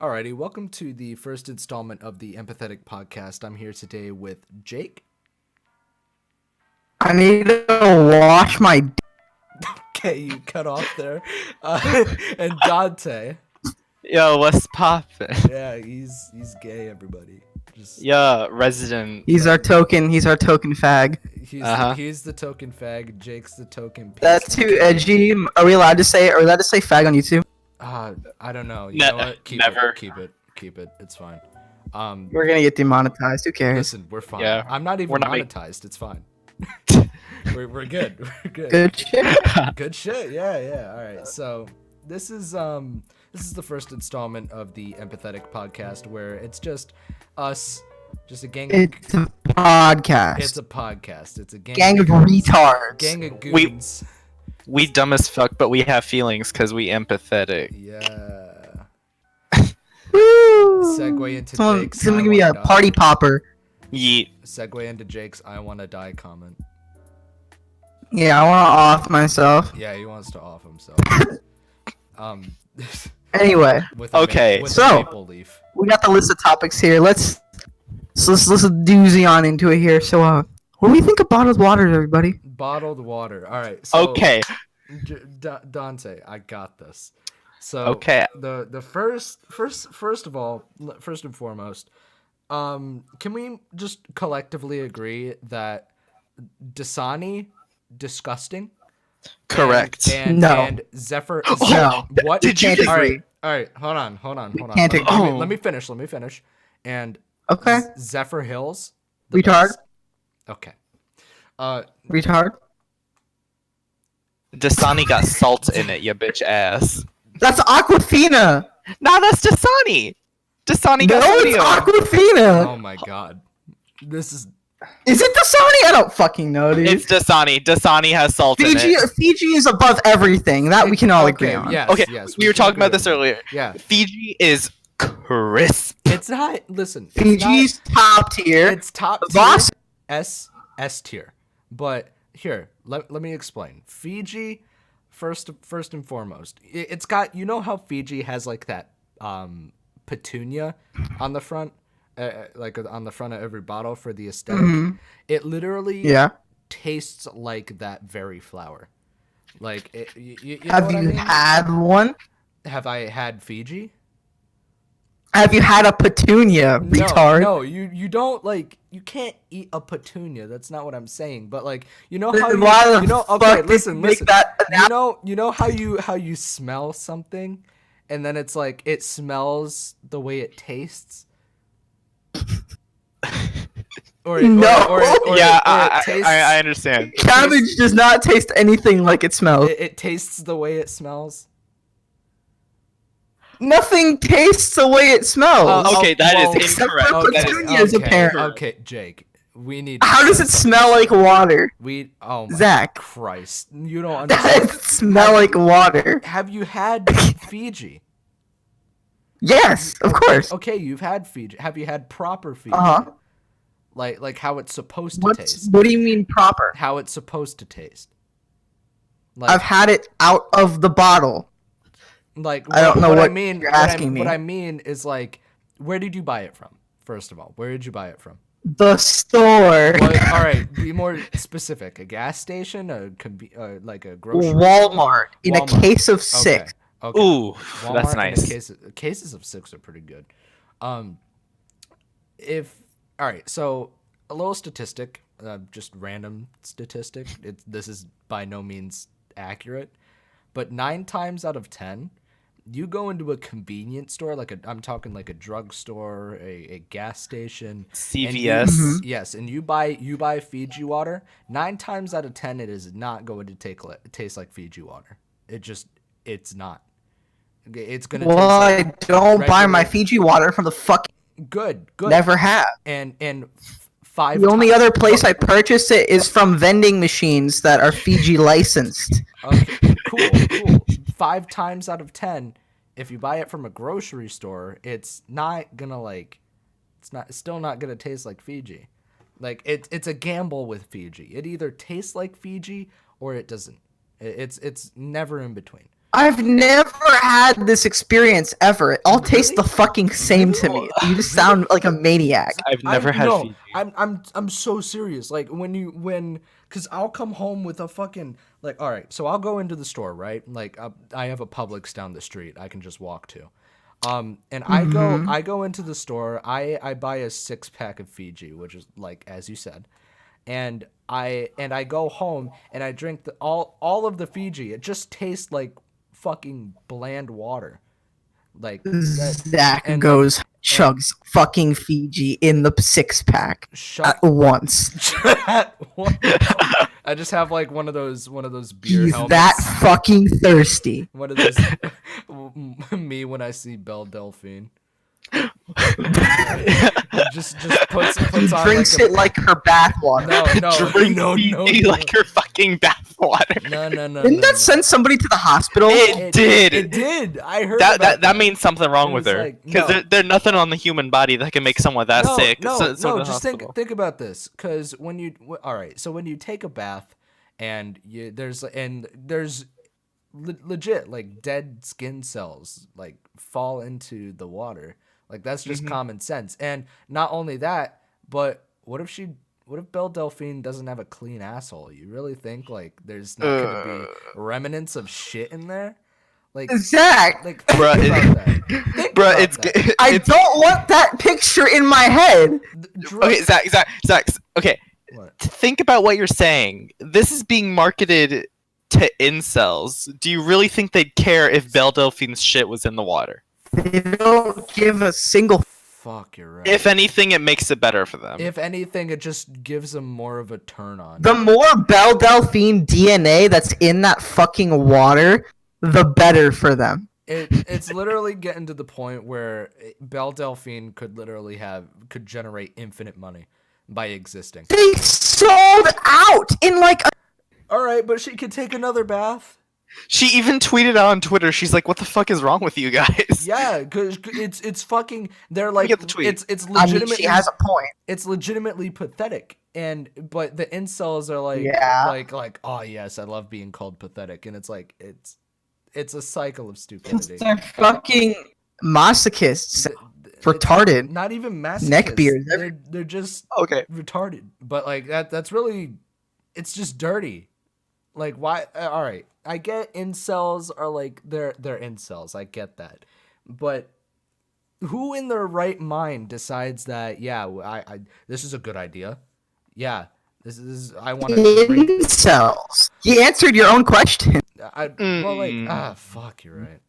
Alrighty, welcome to the first installment of the EmPathetic Podcast. I'm here today with Jake. I need to wash my. Okay, you cut off there. And Dante. Yo, what's poppin'? Yeah, he's gay. Everybody. Just Yeah, resident. He's our token. He's our token fag. he's the token fag. Jake's the token. That's too edgy. Are we allowed to say? Are we allowed to say fag on YouTube? I don't know. You Ne- know what? never. Keep it. It's fine. We're gonna get demonetized. Who cares? Listen, we're fine. Yeah. I'm not even We're not monetized. It's fine. we're good. We're good. Good shit. Good shit. Yeah. All right. So this is the first installment of the EmPathetic Podcast, where it's just us, just a gang. It's a podcast. It's a podcast. It's a gang of retards. Gang of goons. We dumb as fuck, but we have feelings because we empathetic. Yeah. Woo! Segue into Jake's. Someone give me a party popper. Yeet. Segue into Jake's "I wanna die" comment. Yeah, I want to off myself. Yeah, he wants to off himself. Anyway, with Okay, with so- a maple leaf. we got the list of topics here. Let's doozy on into it here. So, what do we think of bottled water, everybody? Bottled water. All right. So, Okay. Dante, I got this. So Okay. the first of all, first and foremost, can we just collectively agree that Dasani, disgusting? Correct. And No. and Zephyr. No. What Did you Can't just- agree. All right. Hold on. can't agree. Let me finish. And Okay. Zephyr Hills. the Retard. best. Okay. Retard. Dasani got salt in it, you bitch ass. That's Aquafina. Nah, that's Dasani. Dasani got No, it's sodium. Aquafina. Oh my God. This is Is it Dasani? I don't fucking know, dude. It's Dasani. Dasani has salt Fiji. in it. Fiji is above everything. That we can all agree on. Yes, Okay, yes, we were can talking about agree this on earlier. that. Yeah. Fiji is crisp. It's not. Listen. Fiji's top tier. It's top tier. Voss- S tier. But here, let me explain. Fiji, first and foremost, it's got, you know how Fiji has like that petunia on the front, like on the front of every bottle for the aesthetic. It literally Yeah. tastes like that very flower. Like you know Have what I you mean? had one? Have I had Fiji? Have you had a petunia, retard? No, you don't, like, you can't eat a petunia. That's not what I'm saying. But like, you know how Why the you know fuck okay, did listen, you make listen. that You know how you smell something and then it's like it smells the way it tastes? Or Yeah, it tastes, I understand. Cabbage does not taste anything like it smells. it tastes the way it smells. Nothing tastes the way it smells. Okay, that is Except for incorrect. That is petunias, apparently. Okay, Jake. We need How does it smell like water? oh my Zach. Christ. You don't Does understand. it smell like water? Have you had Fiji? Yes, of course. Okay, you've had Fiji. Have you had proper Fiji? Uh-huh. Like how it's supposed to taste. What do you mean proper? How it's supposed to taste. Like, I've had it out of the bottle. like I don't know what I mean. you're asking me. What I mean is, like, where did you buy it from? First of all, where did you buy it from? The store. All right, be more specific. A gas station, like a grocery. Walmart in Walmart. a case of 6. Okay. Ooh, Walmart that's and nice. Cases of 6 are pretty good. All right, so a little statistic, just random statistic. This is by no means accurate, but 9 times out of 10, you go into a convenience store, I'm talking like a drugstore, a gas station, CVS. yes, and you buy Fiji water. 9 times out of 10, it is not going to taste like Fiji water. It's not. It's gonna Well, taste like I don't buy my regular- Fiji water from the fucking. good. Never have. And 5 The only times- other place I purchase it is from vending machines that are Fiji licensed. Okay, cool. 5 times out of 10, if you buy it from a grocery store, it's still not gonna taste like Fiji. Like it's a gamble with Fiji. It either tastes like Fiji or it doesn't. It's never in between. I've never had this experience ever. It all tastes Really? the fucking same to me. You just sound like a maniac. I've never had no, Fiji. I'm so serious. Like cause I'll come home with a fucking like. All right, so I'll go into the store, right? Like I have a Publix down the street. I can just walk to. And I go into the store. I buy a 6-pack of Fiji, which is like as you said, and I go home and I drink all of the Fiji. It just tastes like fucking bland water. Like that, Zach and, goes chugs fucking Fiji in the 6-pack shut at once. I just have like one of those beer He's helmets. that fucking thirsty. One of those me when I see Belle Delphine. just puts on Drinks it like her bathwater. No. Like her fucking bathwater. No. Didn't that send somebody to the hospital? It did. It did. I heard That means something wrong It with was her like, because no. there's nothing on the human body that can make someone that sick. No, so just think about this, because when you all right, so when you take a bath and there's legit like dead skin cells like fall into the water, like that's just common sense. And not only that, but what if Belle Delphine doesn't have a clean asshole? You really think like there's not gonna be remnants of shit in there? Like Zach, like think Bruh, about that. Think Bruh, about it's that. I don't want that picture in my head. okay. Zach. Okay, What? think about what you're saying. This is being marketed to incels. Do you really think they'd care if Belle Delphine's shit was in the water? They don't give a single. Fuck, you're right. If anything, it makes it better for them. If anything, it just gives them more of a turn on. The more Belle Delphine DNA that's in that fucking water, the better for them. It's literally getting to the point where Belle Delphine could generate infinite money by existing. They sold out in like a. All right, but she could take another bath. She even tweeted out on Twitter. She's like, "What the fuck is wrong with you guys?" Yeah, because it's fucking. They're like, get the tweet. It's I legitimately. mean, she has a point. It's legitimately pathetic, but the incels are like, Yeah. like, oh yes, I love being called pathetic, and it's like it's a cycle of stupidity. They're fucking masochists. It's Retarded. not even masochists. Neckbeards. They're just Okay. retarded. But like that's really, it's just dirty. Like why? All right, I get incels are like they're incels. I get that, but who in their right mind decides that? Yeah, I this is a good idea. Yeah, this is I want to. Incels. You answered your own question. Well, like fuck, you're right.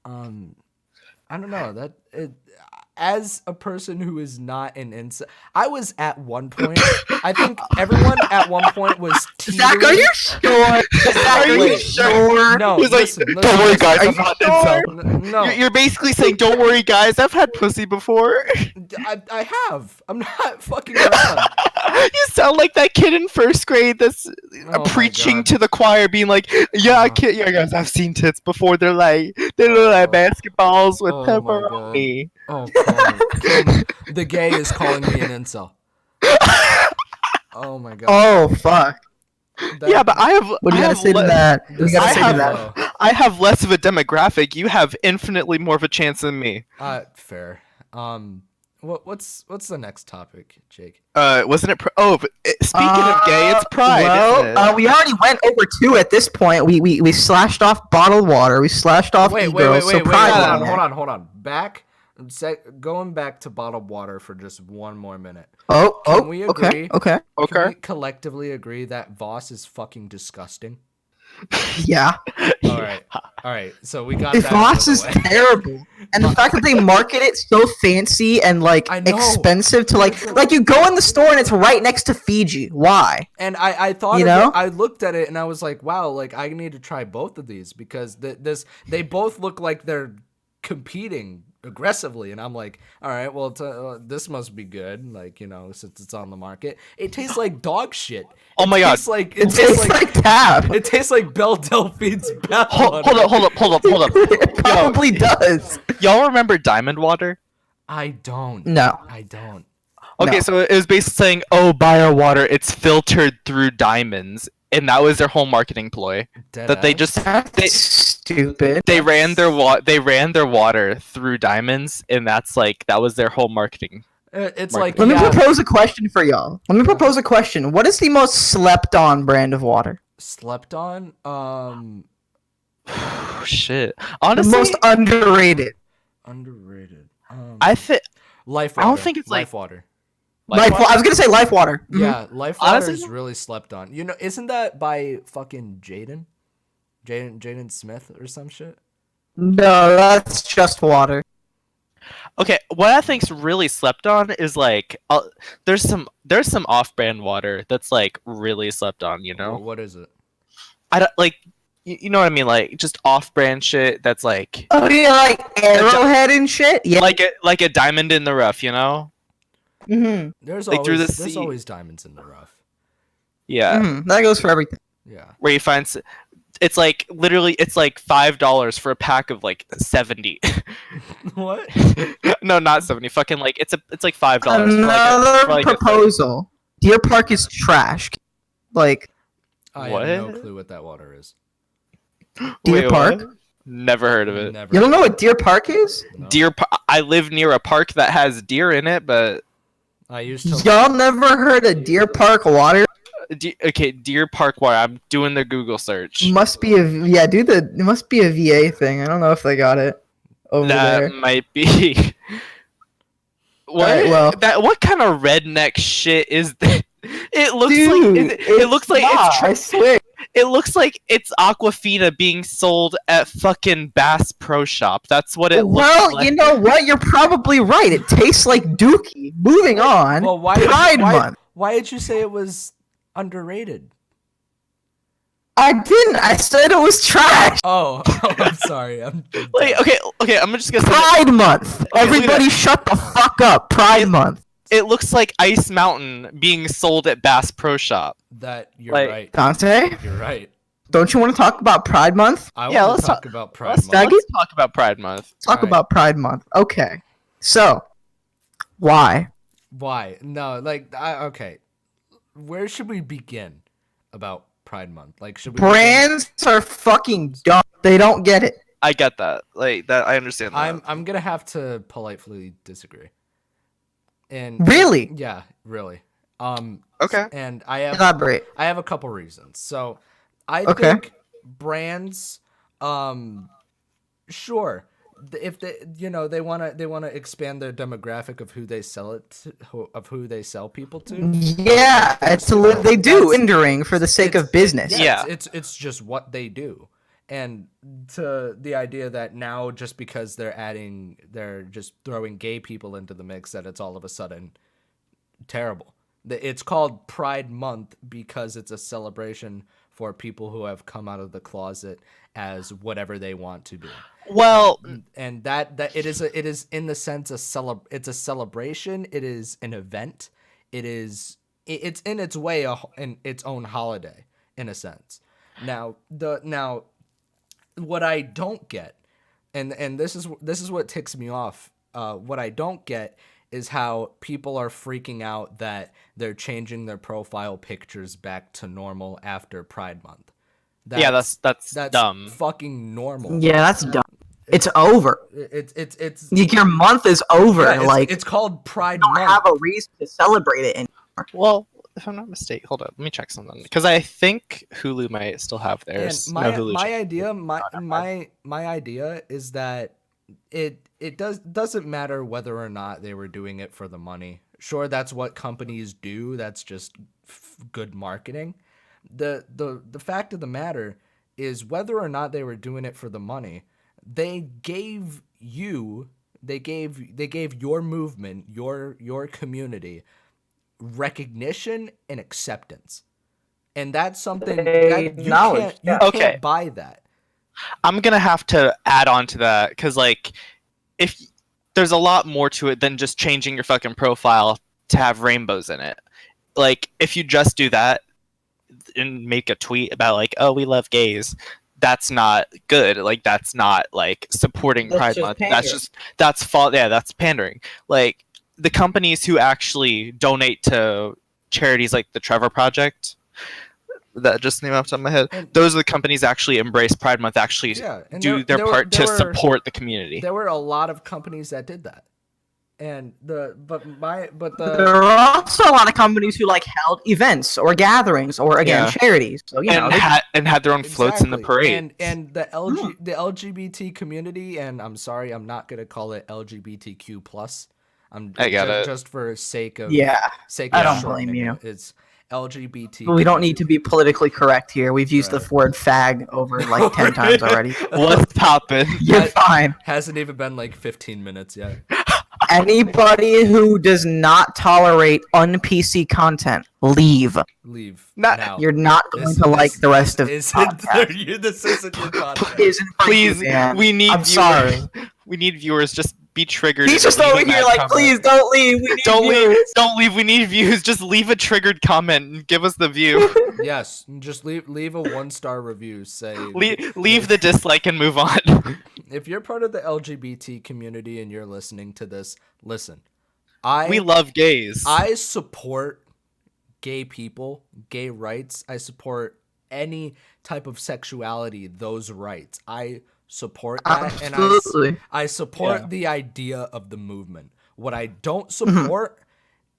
I don't know that it. As a person who is not an incel, I was at one point. I think everyone at one point was teetering. Zach, are you sure? Zach, are you sure? No, He's like, listen, "Don't worry, guys. Are I'm you not sure? incel." No, You're basically saying, "Don't worry, guys. I've had pussy before." I have. I'm not fucking around. You sound like that kid in first grade that's Oh my preaching God. to the choir, being like, "Yeah, yeah, guys, I've seen tits before. They look like basketballs with Oh my pepperoni." Oh, Colin. The gay is calling me an incel. Oh my god. Oh fuck! Yeah, but I have. What do you I gotta have say to le- that? What do you gotta I say have- to that? I have less of a demographic. You have infinitely more of a chance than me. Fair. What's the next topic, Jake? Wasn't it? Speaking of gay, it's Pride. isn't it? Well, we already went over two at this point. We slashed off bottled water. We slashed off e-girls. So Pride. Hold on. Going back to bottled water for just one more minute. Can we agree? Okay. Can we collectively agree that Voss is fucking disgusting? Yeah. All right. So we got If that. Voss out is of the way. terrible, and the fact that they market it so fancy and like I know. expensive to like you go in the store and it's right next to Fiji. Why? And I thought You of know? it, I looked at it and I was like, wow, like I need to try both of these because they both look like they're competing aggressively, and I'm like, all right, well, this must be good, like, you know, since it's on the market. It tastes like dog shit. Oh my God. It tastes like tap. It tastes like Belle Delphine's bath Hold water. up. It probably does. Y'all remember Diamond Water? I don't. No. I don't. Okay, No. so it was basically saying, "Oh, buy our water. It's filtered through diamonds." and that was their whole marketing ploy. That they just That's stupid. they ran their water through diamonds, and that was their whole marketing. It's Market. like Let me yeah, propose a question for y'all. Let me propose a question. What is the most slept on brand of water? slept on. Shit. The Honestly, most underrated. Underrated. I think Life I water. don't think it's life water. I was gonna say life water. Mhm. Yeah, life water Honestly- is really slept on. You know, isn't that by fucking Jaden Smith or some shit? No, that's just water. Okay, what I think's really slept on is there's some off-brand water that's really slept on. You know, What is it? I don't you know what I mean, just off-brand shit that's Oh yeah, like Arrowhead and shit. Yeah. like a diamond in the rough. You know, Mm-hmm. There's Like, through always the there's sea. always diamonds in the rough. yeah, Mm-hmm. That goes for everything. Yeah. where you find it's literally it's $5 for a pack of 70. What? No, not 70. Fucking it's $5 for Another for a 30. proposal. Deer Park is trash. Like I have no What? clue what that water is. Deer Wait, Park. what? Never heard of it. Never. You don't know what Deer Park is? No. I live near a park that has deer in it, but I used to. Y'all never heard of Deer Park water? okay, Deer Park water. I'm doing the Google search. Must be it must be a VA thing. I don't know if they got it over That there. might be. What? Alright, well. What kind of redneck shit is that? It looks Dude, it looks like it's I swear. it looks like it's Aquafina being sold at fucking Bass Pro Shop. That's what it looks Well, like. you know what? You're probably right. It tastes like Dookie. Moving on. Well, Pride Month. Why did you say it was underrated? I didn't. I said it was trash. Oh, I'm sorry. Okay, I'm just gonna say Pride Month. look at Everybody that. shut the fuck up. Pride Month. it looks like Ice Mountain being sold at Bass Pro Shop. that you're Like- right. Dante, You're right. don't you want to talk about Pride Month? I Yeah, want let's to talk talk- about Pride Let's, Month. Doug? let's talk about Pride Month. Talk Alright. about Pride Month. Okay. So, why? Why? No, okay. Where should we begin about Pride Month? Like, should we? Brands are fucking dumb. They don't get it. I get that. That I understand that. I'm gonna have to politely disagree. And Really? yeah, really. Okay. And I have Elaborate. a couple reasons. So, I Okay. think brands, sure, if they wanna expand their demographic of who they sell who they sell people to. Yeah, they do rendering for the sake of business. Yeah. It's just what they do. And to the idea that now just because they're just throwing gay people into the mix, that it's all of a sudden terrible. It's called Pride Month because it's a celebration for people who have come out of the closet as whatever they want to be. Well, And that it is in the sense it's a celebration, it is an event, it's in its way in its own holiday in a sense. Now what I don't get, and this is what ticks me off. What I don't get is how people are freaking out that they're changing their profile pictures back to normal after Pride Month. yeah, that's dumb. Fucking normal. Yeah, that's dumb. It's over. It's Your month is over. yeah, it's called Pride don't Month. have a reason to celebrate it. Well, if I'm not mistaken, hold up, let me check something because I think Hulu might still have And theirs. my No, Hulu my idea my idea is that it doesn't matter whether or not they were doing it for the money. Sure, that's what companies do. That's just good marketing. The fact of the matter is whether or not they were doing it for the money, they gave your movement, your community recognition and acceptance. And that's something that you Acknowledge, can't Okay. can't buy that. I'm gonna have to add on to that because if there's a lot more to it than just changing your fucking profile to have rainbows in it. If you just do that and make a tweet about oh, we love gays, that's not good. That's not supporting That's Pride just Month. pandering. That's pandering. The companies who actually donate to charities like the Trevor Project, that just came off the top of my head. And- Those are the companies that actually embrace Pride Month, actually Yeah, and do there their were- part there to were- support the community. There were a lot of companies that did that, and There are also a lot of companies who like held events or gatherings or again Yeah. charities. So you know, and had their own floats in the Exactly. parade. And the the LGBT community, and I'm sorry, I'm not gonna call it LGBTQ plus. I get it. Just for sake of I don't blame shortening you. it. It's LGBT. we don't need to be politically correct here. We've used the word fag over like 10 times already. What's poppin'? You're fine. Hasn't even been like 15 minutes yet. Anybody who does not tolerate un-PC content, leave. Leave. Not- now. You're not going to like the rest of the This isn't your podcast. Isn't for Please, you, man. we need I'm viewers. sorry. We need viewers. Just be triggered. He's and just leave over a here mad like, comment. please don't leave. We need Don't leave. viewers." Don't leave. We need views. Just leave a triggered comment and give us the view. Yes, just leave a 1-star review. Say leave the dislike and move on. if you're part of the LGBT community and you're listening to this, listen. We love gays. I support gay people, gay rights. I support any type of sexuality, those rights. I support that, Absolutely. and I support the idea of the movement. What I don't support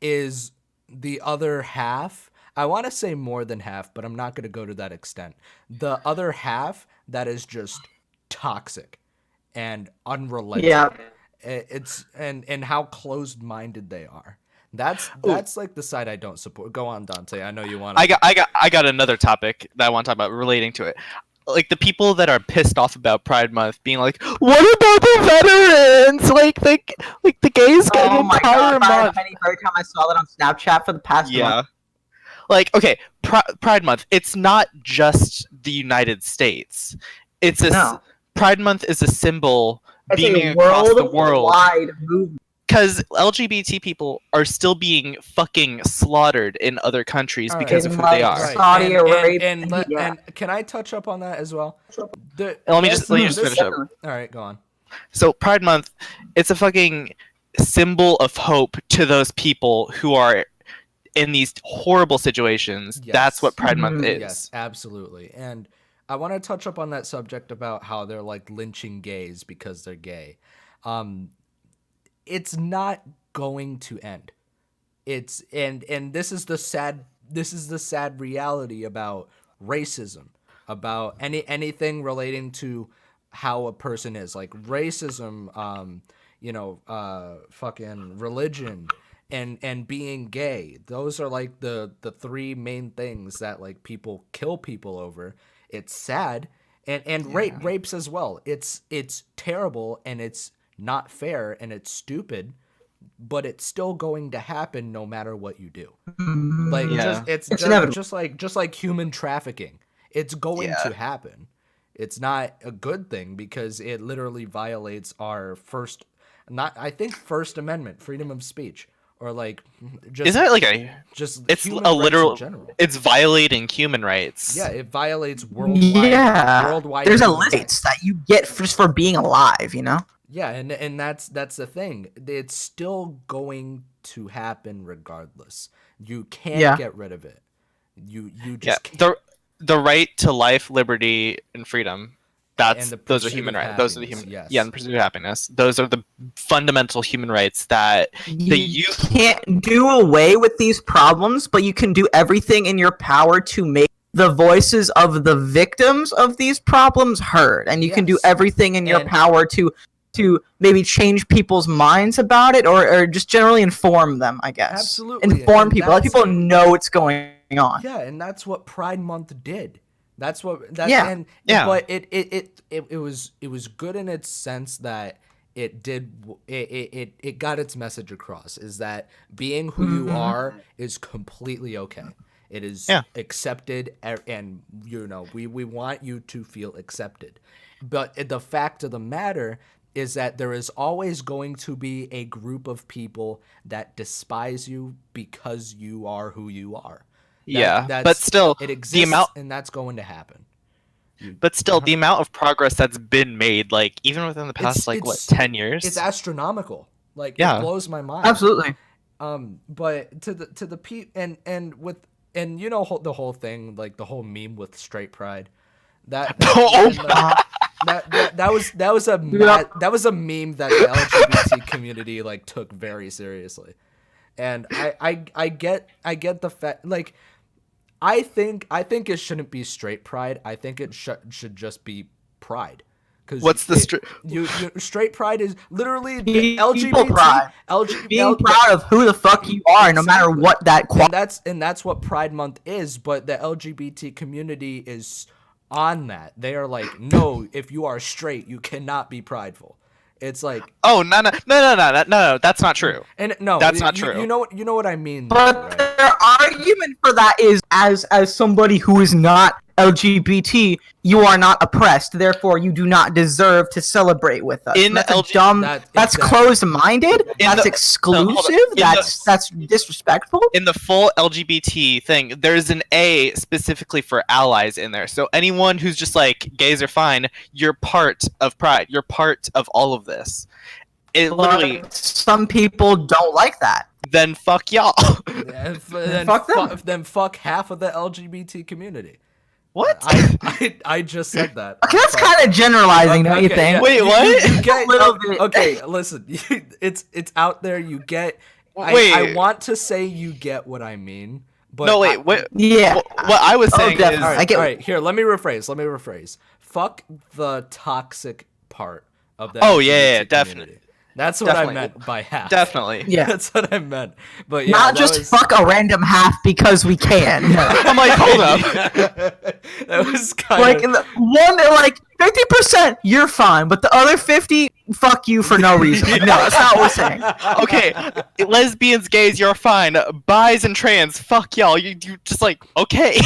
is the other half. I want to say more than half, but I'm not going to go to that extent. The other half that is just toxic and unrelenting. Yeah. It's and how closed-minded they are. That's like the side I don't support. Go on, Dante. I know you want. I got another topic that I want to talk about relating to it. Like the people that are pissed off about Pride Month being like, what about the veterans? Like the gays get an Oh my entire god! month. Every time I saw that on Snapchat for the past month. Like, okay, Pride Month. It's not just the United States. It's Pride Month is a symbol beaming across the world. Worldwide movement. Because LGBT people are still being fucking slaughtered in other countries because of who they are. Right. Saudi Arabia. And can I touch up on that as well? Let me just finish up. All right, go on. So Pride Month, it's a fucking symbol of hope to those people who are in these horrible situations. Yes. That's what Pride Month is. Yes, absolutely. And I want to touch up on that subject about how they're like lynching gays because they're gay. It's not going to end. It's and this is the sad reality about racism, about anything relating to how a person is, like racism, fucking religion and being gay. Those are like the three main things that like people kill people over. It's sad. And rapes as well. It's terrible and it's not fair and it's stupid, but it's still going to happen no matter what you do. Like it's just like human trafficking. It's going to happen. It's not a good thing because it literally violates our First Amendment, freedom of speech, or like just Isn't it like it's human a rights literal in general. It's violating human rights. Yeah, it violates worldwide. There's a human rights. list that you get just for being alive, you know? Yeah, and that's the thing. It's still going to happen regardless. You can't get rid of it. You just can't. The right to life, liberty, and freedom. Those are human rights. Those are the human. Yes. Yeah, and the pursuit of happiness. Those are the fundamental human rights that You can't do away with these problems, but you can do everything in your power to make the voices of the victims of these problems heard, and you can do everything in your power to maybe change people's minds about it, or just generally inform them, I guess. Absolutely. Inform people. Let people know what's going on. Yeah, and that's what Pride Month did. But it was good in its sense that it got its message across, is that being who you are is completely okay. It is accepted, and we want you to feel accepted. But the fact of the matter is that there is always going to be a group of people that despise you because you are who you are. But still, it exists, and that's going to happen. But still, the amount of progress that's been made, like even within the past 10 years, it's astronomical. Like it blows my mind. Absolutely. But to the and with and you know the whole thing, like the whole meme with straight pride. That was a meme that the LGBT community like took very seriously, and I get the fact, like I think it shouldn't be straight pride. I think it should just be pride. What's the straight pride is literally Being LGBT pride. Being proud of who the fuck you are, no matter what that and that's what Pride Month is. But the LGBT community is on that. They are like, no, if you are straight, you cannot be prideful. It's like, oh no, that's not true. And no, that's not true. You know what I mean. But right? their argument for that is, as somebody who is not LGBT, you are not oppressed. Therefore, you do not deserve to celebrate with us. That's closed-minded. That's exclusive. That's disrespectful. In the full LGBT thing, there's an A specifically for allies in there. So anyone who's just like, gays are fine, you're part of Pride. You're part of all of this. It literally. Some people don't like that. Then fuck y'all. Then fuck them. Then fuck half of the LGBT community. What? I just said that. Okay, that's kind of generalizing, don't you think? Yeah. Wait, what? You get, a little bit. Okay, listen. It's out there. You get. Wait. I want to say you get what I mean, but No, wait. Wait. Yeah. What I was saying is. All right, I get. all right, here. Let me rephrase. Fuck the toxic part of that. Oh, yeah, community. definitely. That's what I meant by half. Definitely. Yeah. That's what I meant. But yeah, Not just fuck a random half because we can. I'm like, hold up. That was kind Like of in the one, like 50%, you're fine, but the other 50, fuck you for no reason. Like, no, that's not what we're saying. Okay, lesbians, gays, you're fine. Bis and trans, fuck y'all. You just like, okay.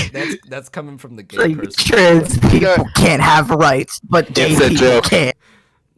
that's coming from the gay Like, person. trans people can't have rights, but gay It's a people joke. can't.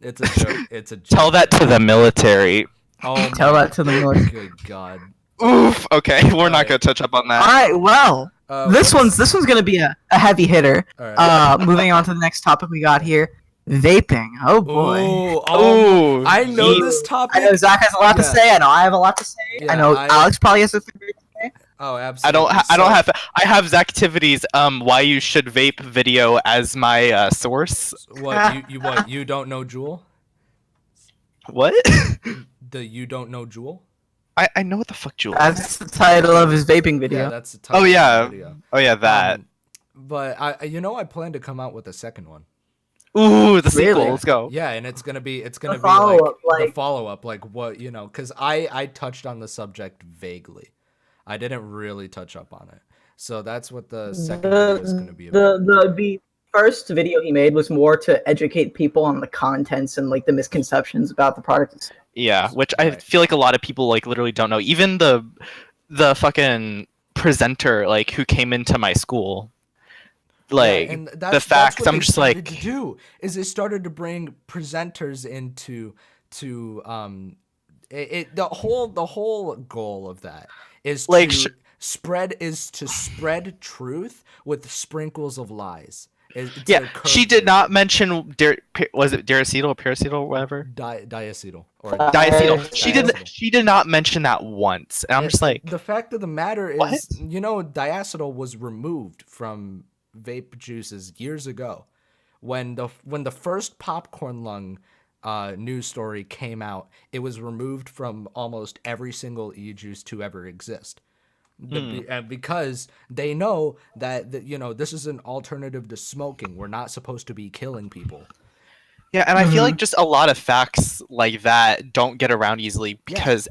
It's a joke. It's a joke. Tell that to the military. Oh Tell my that to the military. Good God. Oof. Okay, we're not gonna touch up on that. All right, well, this one's gonna be a heavy hitter. All right. Moving on to the next topic we got here, vaping. Oh boy. Ooh. I know this topic. I know Zach has a lot to say. I know I have a lot to say. Yeah, I know Alex probably has a thing to say. Oh, absolutely. I have Zactivity's why you should vape video as my source. What you don't know Jewel? What? The you don't know Jewel? I know what the fuck Jewel is. That's the title of his vaping video. Yeah, that's the title Oh yeah. of the video. Oh yeah, that. But I plan to come out with a second one. Ooh, the sequel. Really? Let's go. Yeah, and it's gonna be like follow-up, the follow-up, like what, because I touched on the subject vaguely. I didn't really touch up on it. So that's what the second video is gonna be about. The first video he made was more to educate people on the contents and like the misconceptions about the product. Yeah, which I feel like a lot of people like literally don't know. Even the fucking presenter like who came into my school. Like and the facts, I'm just like to do is they started to bring presenters into the whole goal of that is like to spread truth with sprinkles of lies. She did not mention was it Diracetyl or Paracetyl or whatever? Diacetyl or Diacetyl. She did not mention that once. And I'm just like, the fact of the matter is, what? Diacetyl was removed from vape juices years ago when the first popcorn lung news story came out. It was removed from almost every single e-juice to ever exist. Because they know that this is an alternative to smoking. We're not supposed to be killing people. Yeah, and I feel like just a lot of facts like that don't get around easily because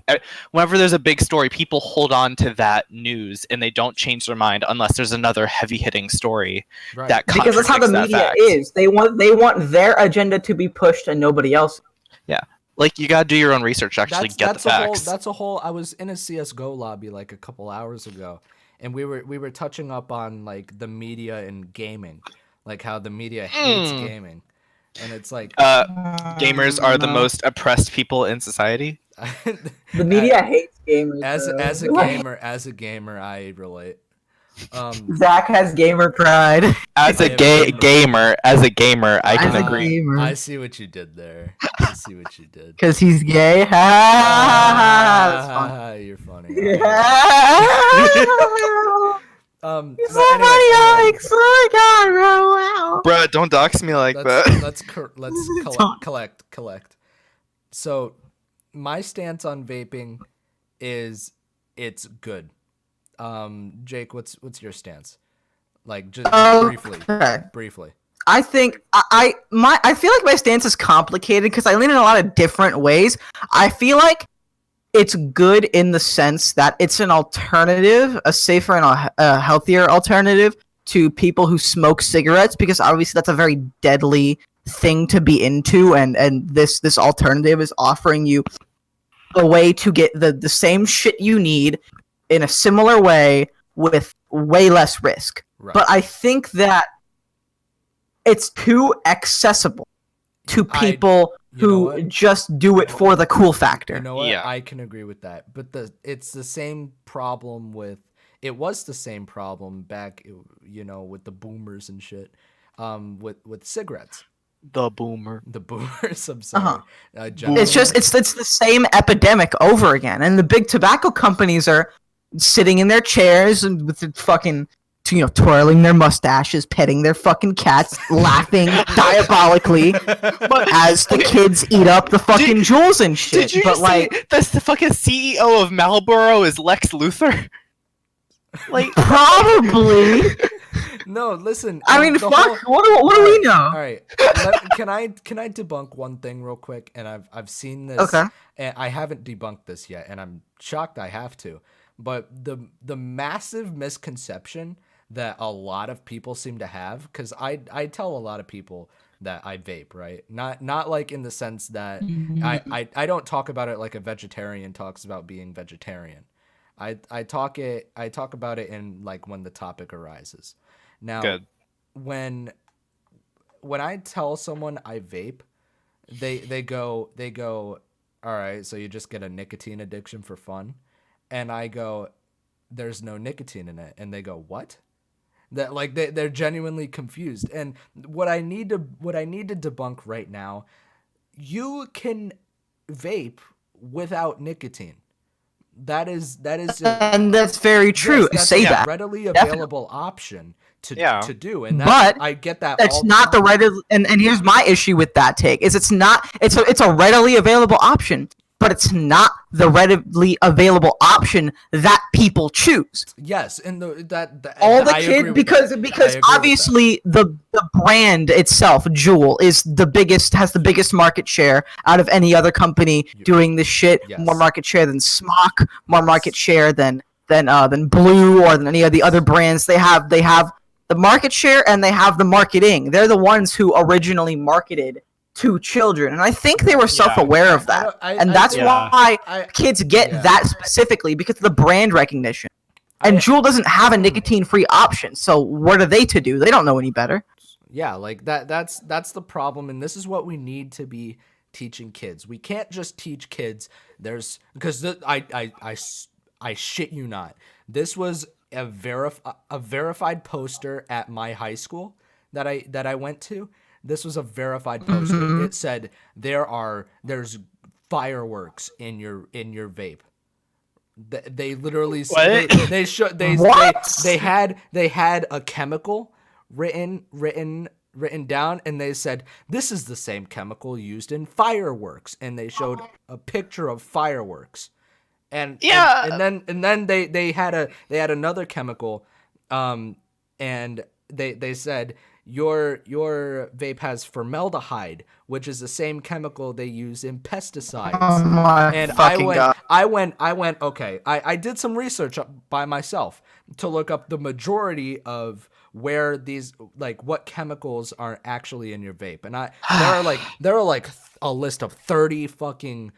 whenever there's a big story, people hold on to that news and they don't change their mind unless there's another heavy-hitting story that because that's how the media is. They want their agenda to be pushed and nobody else. Yeah. Like, you gotta do your own research to actually get the facts. I was in a CSGO lobby like a couple hours ago, and we were touching up on like the media and gaming, like how the media hates gaming, and it's like gamers are the most oppressed people in society. The media hates gamers. As a gamer, I relate. Zach has gamer pride. As a gamer, I can agree. I see what you did there. I see what you did. Because he's gay. That's funny. You're funny. makes my God roll out. Bruh, don't dox me like that. Let's collect. So, my stance on vaping is it's good. Jake, what's your stance? Like, just briefly. I think I feel like my stance is complicated because I lean in a lot of different ways. I feel like it's good in the sense that it's an alternative, a safer and a healthier alternative to people who smoke cigarettes, because obviously that's a very deadly thing to be into, and this alternative is offering you a way to get the same shit you need in a similar way with way less risk. Right. But I think that it's too accessible to people who just do it for the cool factor. You know what? Yeah. I can agree with that. But it's the same problem with... It was the same problem back, with the boomers and shit, with cigarettes. The boomers, I'm sorry. It's the same epidemic over again. And the big tobacco companies are sitting in their chairs and with the fucking... twirling their mustaches, petting their fucking cats, laughing diabolically as the kids eat up the fucking jewels and shit. Did you say the fucking CEO of Marlboro is Lex Luthor? Like, probably. No, listen. I mean, fuck. What do we know? All right. Can I debunk one thing real quick? And I've seen this. Okay. And I haven't debunked this yet, and I'm shocked I have to. But the massive misconception that a lot of people seem to have, because I tell a lot of people that I vape, right? Not like in the sense that I don't talk about it like a vegetarian talks about being vegetarian. I talk about it in like when the topic arises. Now, good. When I tell someone I vape, they go, all right, so you just get a nicotine addiction for fun, and I go, there's no nicotine in it, and they go, what? That like they're genuinely confused. And what I need to debunk right now, you can vape without nicotine. That is and that's very true. Yes, Say that. Readily available option to do, and but I get that. That's not the readily. And here's my issue with that take: is it's a readily available option. But it's not the readily available option that people choose. Yes, and because obviously the brand itself, Juul, has the biggest market share out of any other company doing this shit. Yes. More market share than Smock, more market share than Blue or than any of the other brands. They have the market share and they have the marketing. They're the ones who originally marketed to children, and I think they were self-aware of that, and that's why kids get that specifically, because of the brand recognition. And Juul doesn't have a nicotine-free option, so what are they to do? They don't know any better. Yeah, like that's the problem, and this is what we need to be teaching kids. We can't just teach kids. I shit you not. This was a verified poster at my high school that I went to. This was a verified poster. Mm-hmm. It said there's fireworks in your vape. They literally they had a chemical written down, and they said this is the same chemical used in fireworks, and they showed a picture of fireworks. And then they had another chemical, and they said your vape has formaldehyde, which is the same chemical they use in pesticides. Oh my fucking God. I went, okay. I did some research by myself to look up the majority of where these, like, what chemicals are actually in your vape. And there are like a list of 30 fucking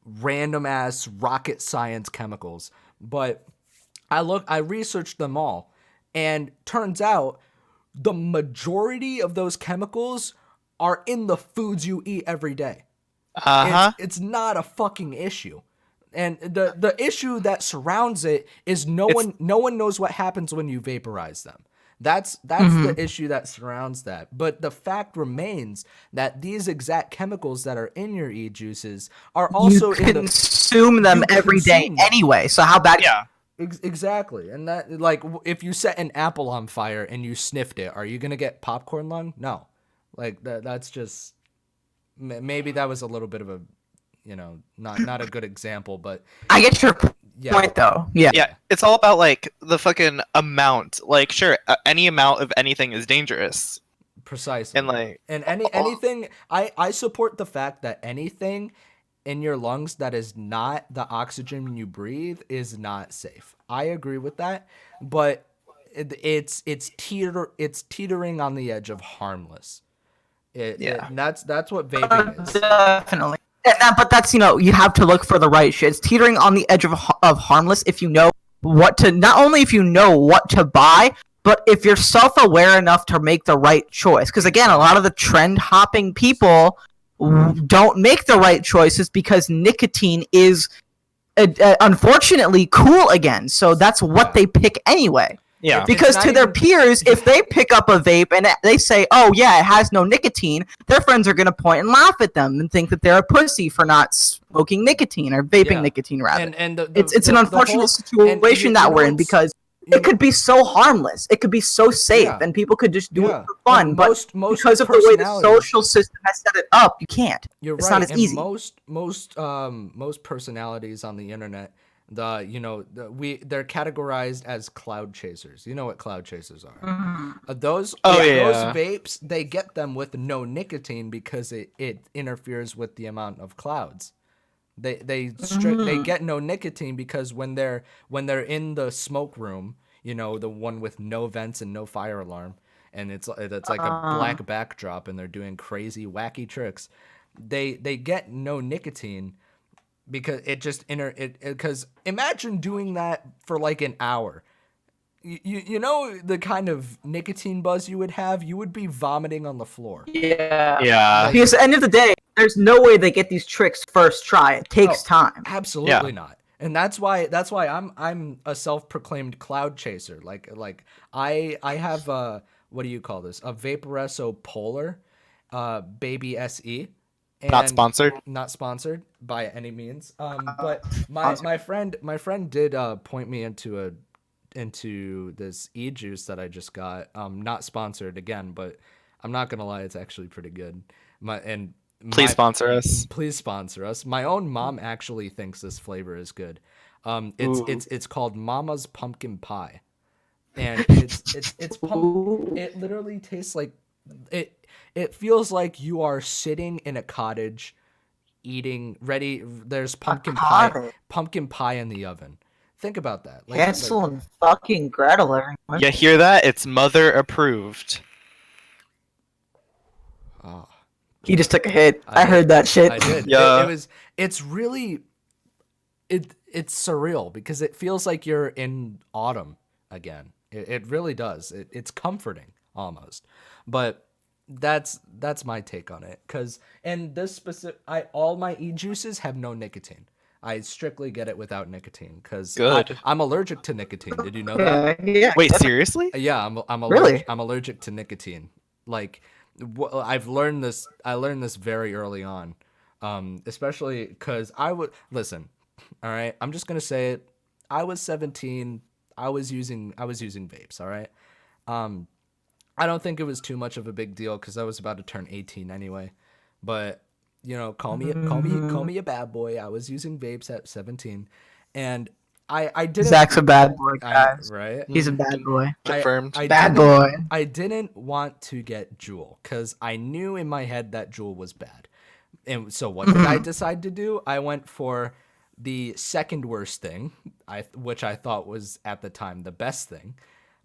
random ass rocket science chemicals. But I researched them all, and turns out the majority of those chemicals are in the foods you eat every day. It's not a fucking issue. And the issue that surrounds it is no one knows what happens when you vaporize them. That's the issue that surrounds that. But the fact remains that these exact chemicals that are in your e-juices are also consume them every day anyway. So how bad? Yeah. Exactly. And that, like, if you set an apple on fire and you sniffed it, are you gonna get popcorn lung? No. Like that's just maybe that was a little bit of a, not a good example, but I get your yeah. point though. Yeah. Yeah, it's all about like the fucking amount. Like, sure, any amount of anything is dangerous. Precisely. And like, and anything, I support the fact that anything in your lungs that is not the oxygen you breathe is not safe. I agree with that, but it's teetering on the edge of harmless. That's what vaping is. Definitely. But that's, you have to look for the right shit. It's teetering on the edge of harmless if you know what to, not only if you know what to buy, but if you're self-aware enough to make the right choice. Because again, a lot of the trend hopping people don't make the right choices because nicotine is unfortunately cool again. So that's what they pick anyway. yeah, Because to their peers, if they pick up a vape and they say, "Oh yeah, it has no nicotine," their friends are gonna point and laugh at them and think that they're a pussy for not smoking nicotine or vaping nicotine rather. And It's an unfortunate situation that we're in because it could be so harmless, it could be so safe, and people could just do it for fun. And But most because of the way the social system has set it up, you can't. You're It's right. not as and easy. Most personalities on the internet, they're categorized as cloud chasers. You know what cloud chasers are? Those vapes, they get them with no nicotine because it interferes with the amount of clouds. They get no nicotine because when they're in the smoke room, the one with no vents and no fire alarm, and it's like a black backdrop, and they're doing crazy wacky tricks, they get no nicotine because it just because imagine doing that for like an hour. You know the kind of nicotine buzz you would be vomiting on the floor. yeah. Because at the end of the day, there's no way they get these tricks first try. It takes time. Absolutely not. And that's why I'm a self-proclaimed cloud chaser. Like I have what do you call this? A Vaporesso Polar Baby SE. And Not sponsored. Not sponsored by any means. But my friend did point me into this e-juice that I just got. Not sponsored again, but I'm not gonna lie, it's actually pretty good. Please sponsor us. Please sponsor us. My own mom actually thinks this flavor is good. It's called Mama's Pumpkin Pie, and it's it literally tastes like it. It feels like you are sitting in a cottage, eating ready. There's pumpkin pie in the oven. Think about that. Hansel and fucking Gretel, everyone. You hear that? It's mother approved. Oh. He just took a hit. I heard that shit. I did. Yeah. It's really, it's surreal because it feels like you're in autumn again. It really does. It's comforting almost. But that's my take on it. All my e-juices have no nicotine. I strictly get it without nicotine because I'm allergic to nicotine. Did you know that? Yeah. Wait, seriously? Yeah, I'm Really? I'm allergic to nicotine. Like, I've learned this. I learned this very early on, especially because listen. All right, I'm just gonna say it. I was 17. I was using vapes. All right. I don't think it was too much of a big deal because I was about to turn 18 anyway. But call me a bad boy. I was using vapes at 17, and I didn't. Zach's a bad boy, guys. Right? He's a bad boy. Confirmed. Bad boy. I didn't want to get Juul because I knew in my head that Juul was bad. And so what did I decide to do? I went for the second worst thing, which I thought was at the time the best thing,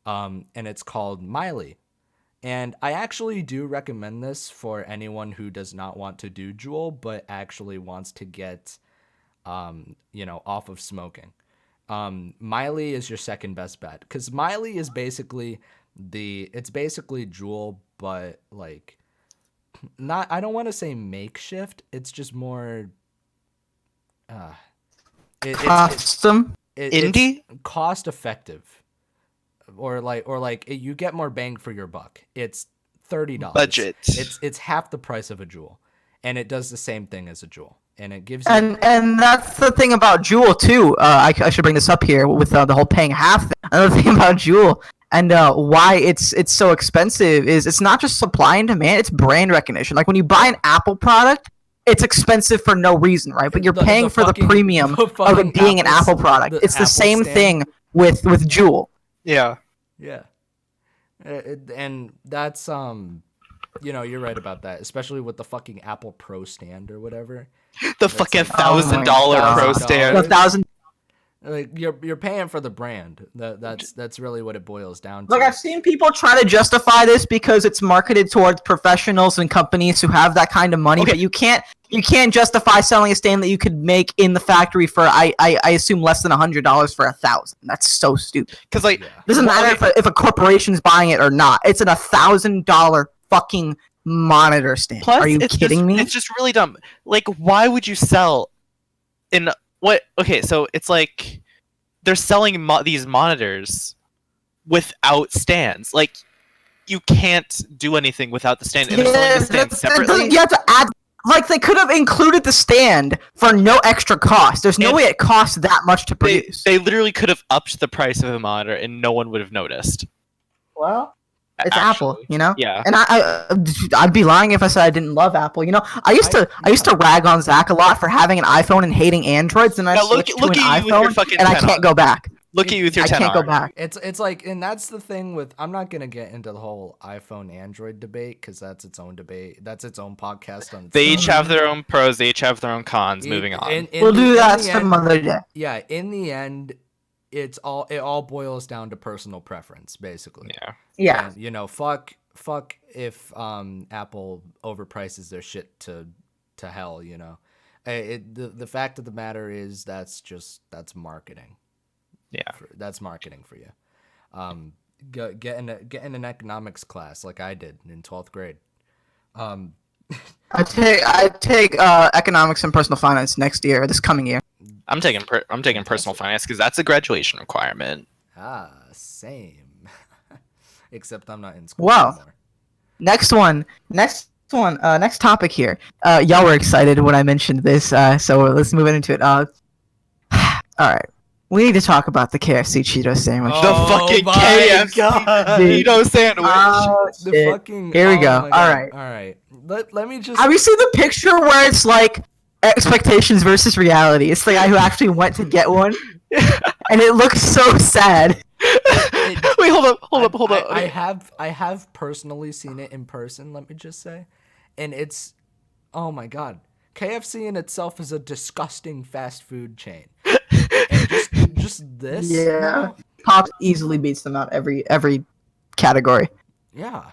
and it's called Miley. And I actually do recommend this for anyone who does not want to do Juul but actually wants to get, off of smoking. Miley is your second best bet because Miley is basically Juul, but like I don't want to say makeshift. It's just more Custom? Indie? It's cost effective, or you get more bang for your buck. It's $30 budget. It's half the price of a Juul, and it does the same thing as a Juul. and it gives you. And that's the thing about Jewel too. I should bring this up here with the whole paying half thing. Another thing about Jewel and why it's so expensive is it's not just supply and demand; it's brand recognition. Like when you buy an Apple product, it's expensive for no reason, right? But you're paying for the premium of it being an Apple product. It's the same thing with Jewel. Yeah. Yeah. And that's you're right about that, especially with the fucking Apple Pro stand or whatever. The fucking $1,000 Pro stand. $1,000. Like you're paying for the brand. That's really what it boils down to. Like I've seen people try to justify this because it's marketed towards professionals and companies who have that kind of money, but you can't justify selling a stand that you could make in the factory for I assume less than $100 for 1,000. That's so stupid. Because like doesn't matter if a corporation's buying it or not. It's an $1,000 fucking monitor stand. Plus, are you kidding me? It's just really dumb. Like, why would you sell in what? Okay, so it's like they're selling these monitors without stands. Like, you can't do anything without the stand. And they're selling the stand separately. You have to add. Like, they could have included the stand for no extra cost. There's no way it costs that much to produce. They literally could have upped the price of the monitor, and no one would have noticed. Well, it's Apple, you know. Yeah. And I'd be lying if I said I didn't love Apple. You know, I used to rag on Zach a lot for having an iPhone and hating Androids, and I switched to an iPhone, and I can't go back. Look at you with your 10R. I can't go back. It's like, and that's the thing with. I'm not gonna get into the whole iPhone Android debate because that's its own debate. That's its own podcast on. They each have their own pros. They each have their own cons. Moving on. We'll do that some other day. Yeah, in the end, it all boils down to personal preference, basically. Yeah. And, fuck if Apple overprices their shit to hell. The fact of the matter is that's marketing. Yeah, that's marketing for you. Get in an economics class like I did in 12th grade. I take economics and personal finance this coming year. I'm taking personal finance because that's a graduation requirement. Same. Except I'm not in school anymore. Next topic here. Y'all were excited when I mentioned this, so let's move into it. All right. We need to talk about the KFC Cheeto sandwich. The fucking KFC Cheeto sandwich. Here we go. All right. Let me just. Have you seen the picture where it's like expectations versus reality? It's the guy who actually went to get one, and it looks so sad. Wait, hold up. I have personally seen it in person. Let me just say, and it's, oh my god, KFC in itself is a disgusting fast food chain. And just this. Yeah. Pops easily beats them out every category. Yeah.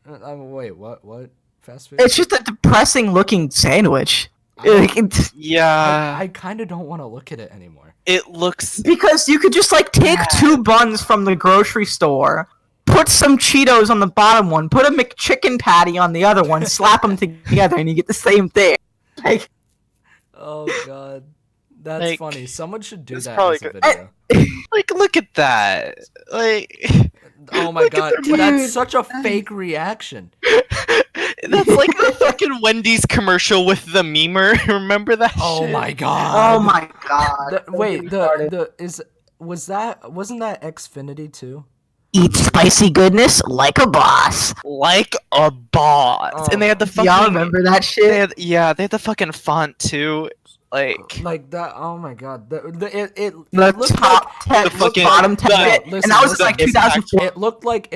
Wait, what? Fast food? It's just a depressing looking sandwich. I kind of don't want to look at it anymore. It looks... Because you could just take 2 buns from the grocery store, put some Cheetos on the bottom one, put a McChicken patty on the other one, slap them together, and you get the same thing. Oh god. That's funny. Someone should do that as a video. Look at that. Oh my god. That's such a fake reaction. That's like the fucking Wendy's commercial with the memer. Remember that shit? Oh my god. Wasn't that Xfinity too? Eat spicy goodness like a boss. Like a boss. Oh, and they had the fucking... Y'all remember that shit? They had the fucking font too. Like that. Oh my god. It looked top like, 10, the fucking bottom 10, and that was like 2004. It looked like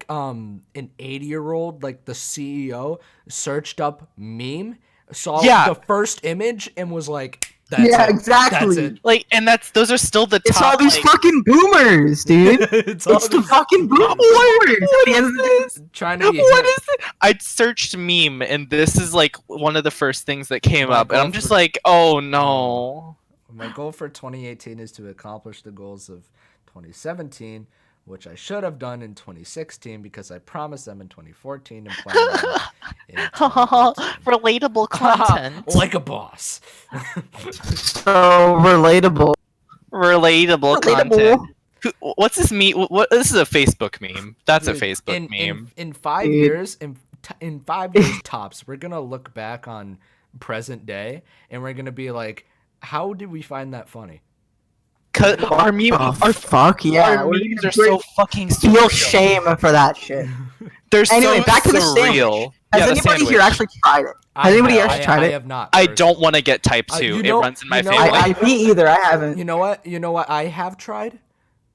an 80-year-old, like the CEO, searched up meme, saw the first image, and was like, exactly. That's it. And those are still the top. It's all these fucking boomers, dude. it's the fucking boomers. Trying to be what is it? I searched meme, and this is one of the first things that came up, and I'm just oh no. My goal for 2018 is to accomplish the goals of 2017, which I should have done in 2016 because I promised them in 2014 and planned them in 2018. Relatable content. Like a boss. So relatable. Relatable content. What's this meme? This is a Facebook meme. That's a Facebook meme. In 5 years, in 5 years tops, we're gonna look back on present day, and we're gonna be like, how did we find that funny? Cause our memes are fuck yeah. Our memes are so fucking feel surreal. shame for that shit. They're Anyway, so back to the surreal. sandwich. Has the anybody sandwich. here actually tried it? Has anybody actually tried I it? have not. I don't want to get type 2. you It know- runs in my you know family. what? Me either. I haven't. You know what I have tried,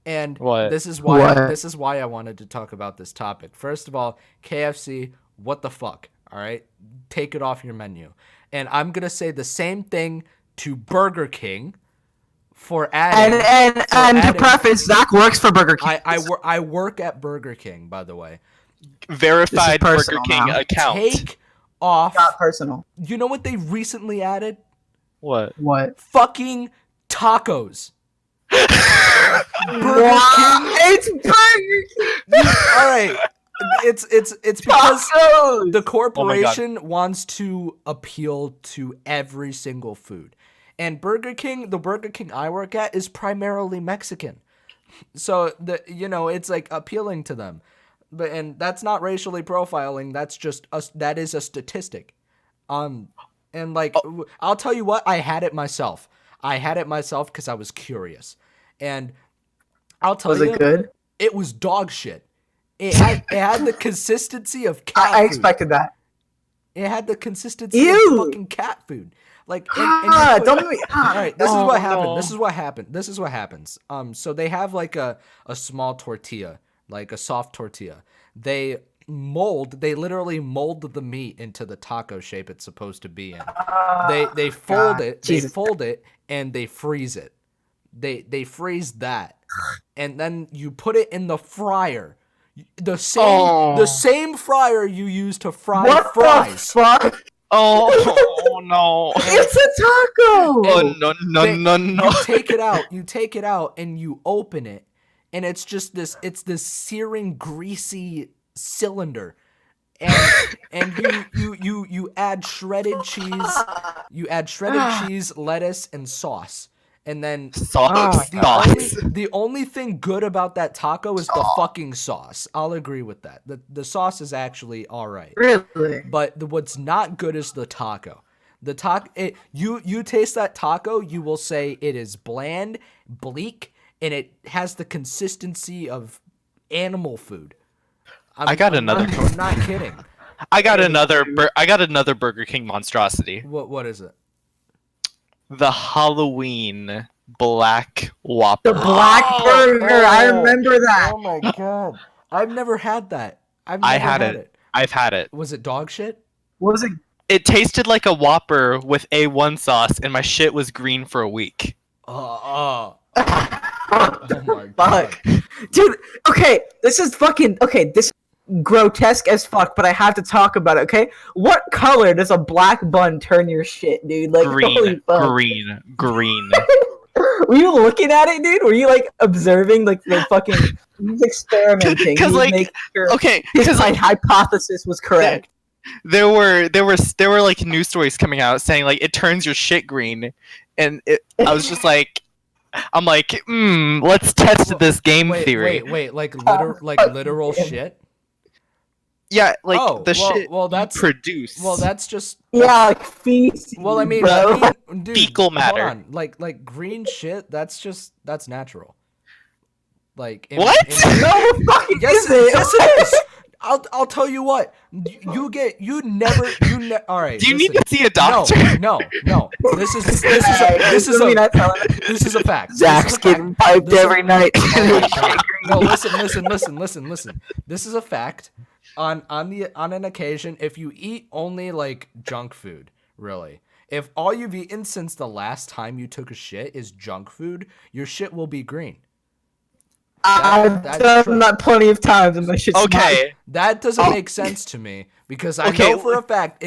and What? this is why What? this is why I wanted to talk about this topic. First of all, KFC, what the fuck? All right, take it off your menu. And I'm gonna say the same thing to Burger King for adding. And to preface, Zach works for Burger King. I work at Burger King, by the way. Verified Burger personal King now. account. Take off. Not personal. You know what they recently added? What? What? Fucking tacos. Burger King. It's Burger King. All right. It's because Tacos! the corporation wants to appeal to every single food. And Burger King, the Burger King I work at is primarily Mexican. So it's like appealing to them. And that's not racially profiling, that's just that is a statistic. And like I'll tell you what, I had it myself cuz I was curious. And I'll tell you, Was it good? It was dog shit. It had the consistency of cat food. I expected that. It had the consistency Ew. of fucking cat food. Like, Don't make me. all right, this is what happened. no. This is what happens. So they have like a small tortilla, like a soft tortilla. They literally mold the meat into the taco shape it's supposed to be in. They fold it, Jesus. and they freeze it. They freeze that, and then you put it in the fryer. The same fryer you use to fry What fries. the fuck? Oh no. It's a taco. Oh no. You take it out and you open it, and it's just this searing greasy cylinder. And you add shredded cheese, lettuce, and sauce. And then Sauce. the only thing good about that taco is the fucking sauce. I'll agree with that. The sauce is actually all right. Really? But what's not good is the taco. You taste that taco, you will say it is bland, bleak, and it has the consistency of animal food. I'm not kidding. I got another Burger King monstrosity. What is it? The Halloween Black Whopper. The black burger. I remember that. Oh my god. I've never had that. I had it. I've had it. Was it dog shit? Was it? It tasted like a Whopper with A1 sauce, and my shit was green for a week. Oh my god. Fuck. Dude, okay, this is grotesque as fuck, but I have to talk about it, okay? What color does a black bun turn your shit, dude? Like, holy fuck. Green. Were you looking at it, dude? Were you, like, observing, like, the fucking... He was experimenting. Because, He was like, making sure okay, his because like, hypothesis was correct. there were like news stories coming out saying like it turns your shit green, and I was just like, I'm like, let's test this game theory. Wait, like literal shit? Yeah, like shit that's produce. Well, that's just Yeah, like feces, well, I mean, bro. dude, Fecal matter. Hold on. Like green shit, that's natural. Like What? No, fucking Yes, is it? yes, it is. I'll tell you what. You never. All right. Do you need to see a doctor? No. This is a fact. Zach's getting piped every night. No, listen. This is a fact. On an occasion, if you eat only like junk food, really, if all you've eaten since the last time you took a shit is junk food, your shit will be green. I've done that plenty of times, and my shit's Okay. That doesn't make sense to me because I know for a fact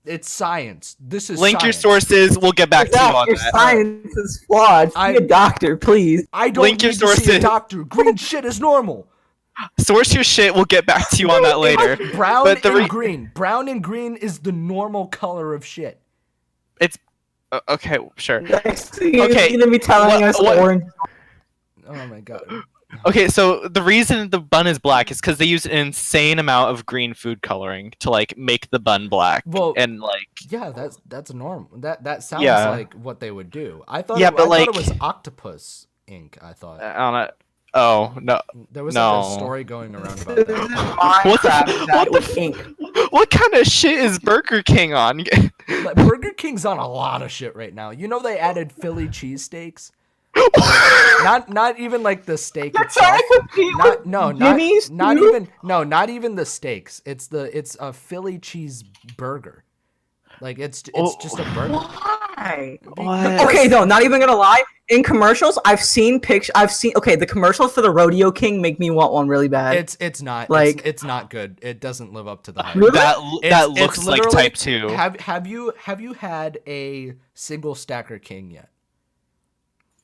it's science. This is Link your science. sources. We'll get back to you on Your that. science is flawed. See a doctor, please. I don't Link your need to see a sources. doctor. Green shit is normal. Source your shit. We'll get back to you on that later. Brown But and green. Brown and green is the normal color of shit. It's okay. Sure. You're gonna be telling us what- orange. Oh my god. Okay, so the reason the bun is black is because they use an insane amount of green food coloring to like make the bun black. Well, and like yeah, that's normal. That sounds Yeah. like what they would do. I thought Yeah, it, but, I thought it like- was octopus ink. I thought on a oh no there was no. like a story going around about that. Minecraft that what with ink. What kind of shit is Burger King on? Like, Burger King's on a lot of shit right now. You know they added Philly cheesesteaks. Not even like the steak itself. Jimmy's Not too? even not even the steaks. It's a Philly cheese burger. Like it's just a burger. Why? What? Okay, no, not even gonna lie. In commercials, I've seen okay, the commercials for the Rodeo King make me want one really bad. It's not Like- it's not good. It doesn't live up to the hype. Really? That It's looks like literally- type 2. Have you had a single stacker king yet?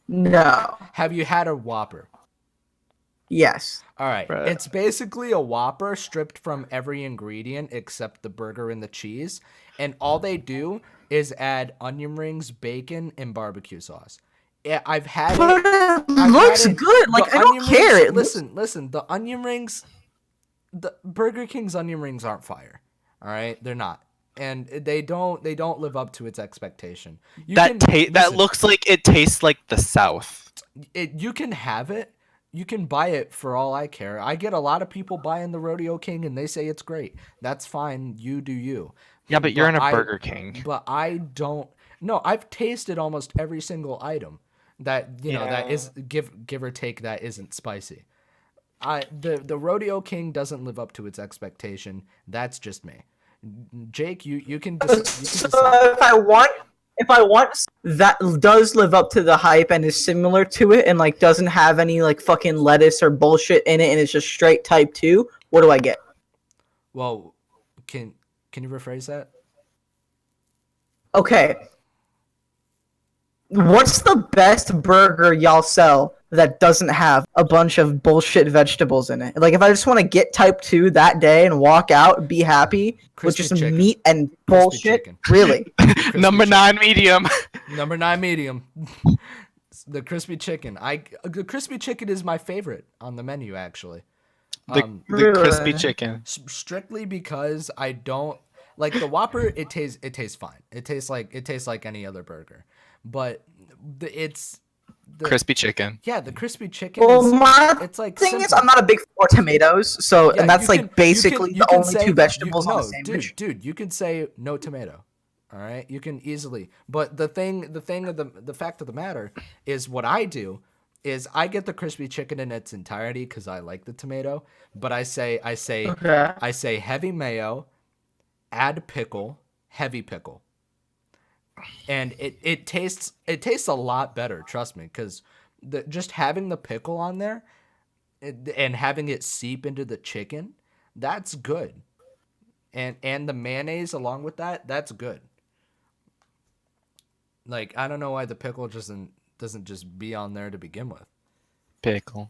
No. Have you had a Whopper? Yes. All right. Bruh. It's basically a Whopper stripped from every ingredient except the burger and the cheese, and all they do is add onion rings, bacon, and barbecue sauce. Yeah, I've had But it. it I've looks had it. good. The Like I don't onion care. rings- It looks- listen. The onion rings, the Burger King's onion rings aren't fire. All right, they're not, and they don't live up to its expectation. That listen, looks like it tastes like the South. you can have it. You can buy it for all I care. I get a lot of people buying the Rodeo King and they say it's great. That's fine. You do you. Yeah, but you're in a I- Burger King. But I don't. No, I've tasted almost every single item that that is give or take that isn't spicy. The Rodeo King doesn't live up to its expectation. That's just me. Jake, you can decide. If I want that does live up to the hype and is similar to it and like doesn't have any like fucking lettuce or bullshit in it and it's just straight type 2, what do I get? Well, can you rephrase that? Okay. What's the best burger y'all sell that doesn't have a bunch of bullshit vegetables in it? Like if I just want to get type 2 that day and walk out and be happy with Crispy just chicken. meat and Crispy bullshit, chicken. really? Number chicken. 9 medium. Number 9 medium. The crispy chicken. The crispy chicken is my favorite on the menu actually. The Really? crispy chicken. Strictly because I don't like the Whopper. It tastes fine. It tastes like any other burger, but it's the Crispy chicken. Yeah, the crispy chicken. Well, is, my it's like thing is, simple. I'm not a big fan of tomatoes, so Yeah, and that's you like can- basically you the can only say- two vegetables on no, a sandwich. dude, you can say no tomato. All right, you can easily. But the fact of the matter is, what I do is I get the crispy chicken in its entirety because I like the tomato. But I say Okay. heavy mayo, add pickle, heavy pickle, and it tastes a lot better. Trust me, because just having the pickle on there and having it seep into the chicken, that's good. And the mayonnaise along with that's good. Like I don't know why the pickle doesn't just be on there to begin with. Pickle.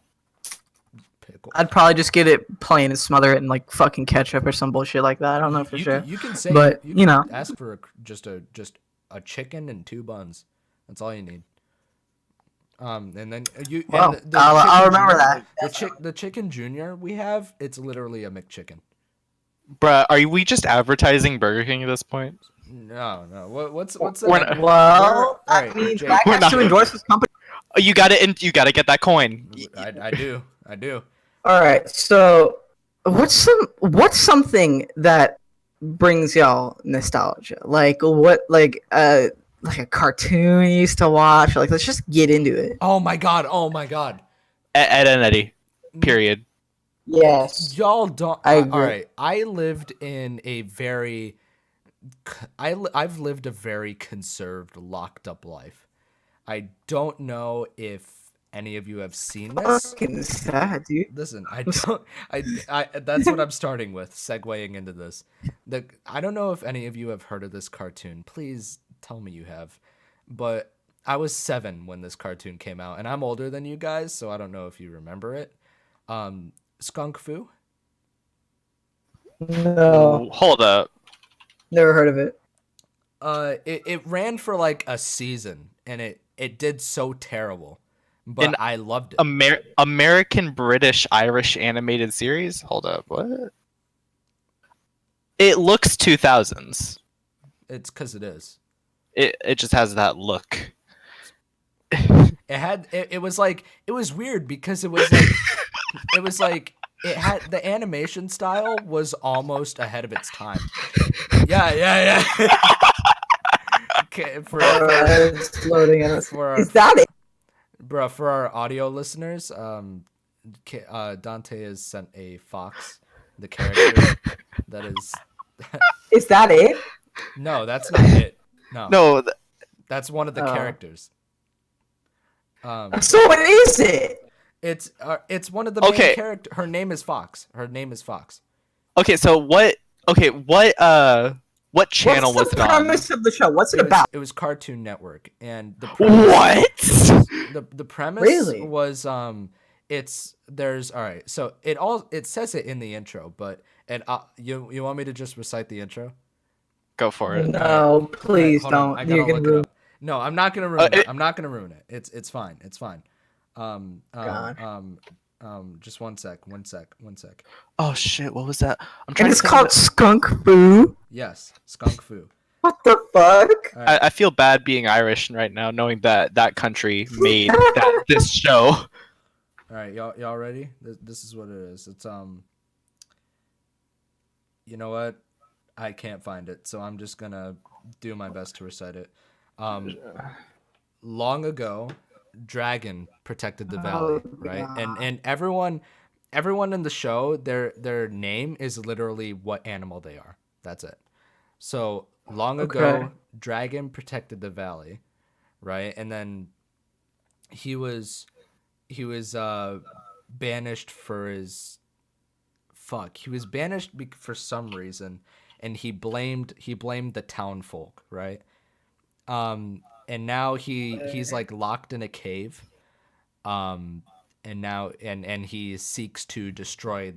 Pickle. I'd probably just get it plain and smother it in like fucking ketchup or some bullshit like that. I don't know for sure. You can say, But, you you know. can ask for just a chicken and 2 buns. That's all you need. And then you. Well, and I'll chicken remember junior- that. The chicken junior we have, it's literally a McChicken. Bruh, we just advertising Burger King at this point? No. What's the We're not- Well, All right, I mean, Jake. Black We're has not- to endorse this company. Oh, you got it. You got to get that coin. I do. All right, so what's something that brings y'all nostalgia? Like what? Like a cartoon you used to watch? Like let's just get into it. Oh my god. Ed and Eddie. Period. Yes. Y'all don't. I All agree. right. I've lived a very conserved, locked up life. I don't know if any of you have seen this. Fucking sad, dude. Listen, I don't. I that's what I'm starting with, segueing into this. I don't know if any of you have heard of this cartoon. Please tell me you have. But I was 7 when this cartoon came out, and I'm older than you guys, so I don't know if you remember it. Skunk Fu. No, Ooh, hold up. never heard of it. It ran for like a season, and it did so terrible. but I loved it. American British Irish animated series. Hold up, what? It looks 2000s. It's because it is. It just has that look. It was weird because it was like it had the animation style was almost ahead of its time. Yeah. Okay, it's loading. Is that it? Bro, for our audio listeners, Dante has sent a fox, the character that is. Is that it? No, that's not it. No, that's one of the characters. So what is it? It's one of the main characters. Her name is Fox. Okay, so what channel was it on? What's the premise of the show? What's it about? It was Cartoon Network, and the premise was there's all right. So it says it in the intro, but you want me to just recite the intro? Go for it. No, please don't. You're gonna ruin. No, I'm not gonna ruin it. I'm not gonna ruin it. It's fine. Just one sec. Oh shit, what was that? It's called Skunk Fu. Yes, Skunk Fu. What the fuck? Right. I feel bad being Irish right now, knowing that country made this show. All right, y'all ready? This is what it is. It's you know what? I can't find it, so I'm just gonna do my best to recite it. Long ago, dragon protected the valley, right? And everyone in the show, their name is literally what animal they are. That's it. So long ago, dragon protected the valley, right? And then he was banished for his he was banished for some reason, and he blamed the town folk, right? And now he's like locked in a cave, and now and he seeks to destroy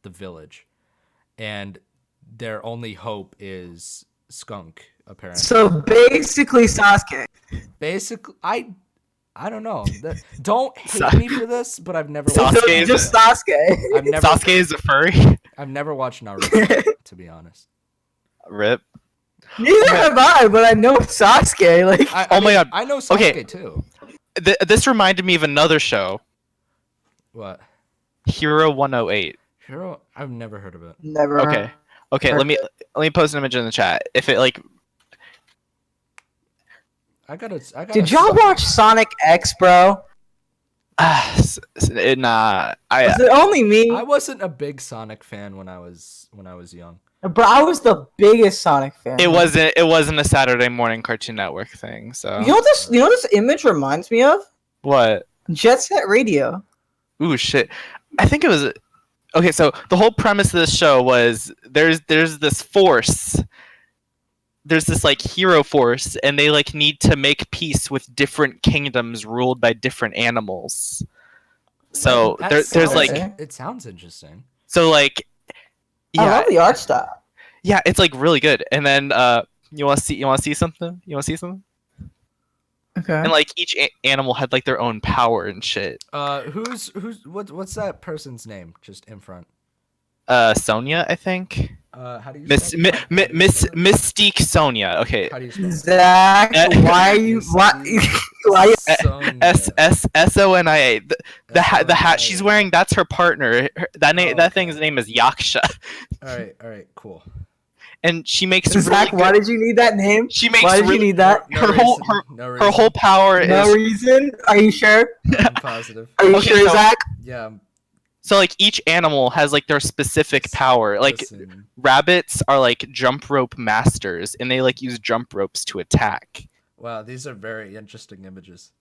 the village, and their only hope is Skunk, apparently. So basically Sasuke. Basically, I don't know. Don't hate me for this, but I've never watched Sasuke. Just Sasuke. Sasuke is a furry. I've never watched Naruto, to be honest. Rip. Neither have I, but I know Sasuke. Like, my god, I know Sasuke too. This reminded me of another show. What? Hero 108. Hero? I've never heard of it. never. Okay. Let me post an image in the chat. If it like. I gotta. Did y'all watch Sonic X, bro? Nah. Was it only me? I wasn't a big Sonic fan when I was young. Bro, I was the biggest Sonic fan. It wasn't a Saturday morning Cartoon Network thing. So. You know what this image reminds me of? What? Jet Set Radio. Ooh, shit. I think it was. Okay, so the whole premise of this show was there's this force. There's this like hero force, and they like need to make peace with different kingdoms ruled by different animals. So there's like. It sounds interesting. So like. Yeah, I love the art style. Yeah, it's like really good. And then you want to see something? Okay. And like each animal had like their own power and shit. What's that person's name just in front? Sonia, I think. How do you Mystique Sonia. Okay. How do you spell it? Zach, why are you Sonia. The hat she's wearing, that's her partner. That thing's name is Yaksha. All right, cool. And she makes Zach, why did you need that name? She makes why did you need that? Her whole power is no reason. Are you sure? I'm positive. Are you sure, Zach? Yeah. So like each animal has like their specific power. Like rabbits are like jump rope masters, and they like use jump ropes to attack. Wow, these are very interesting images.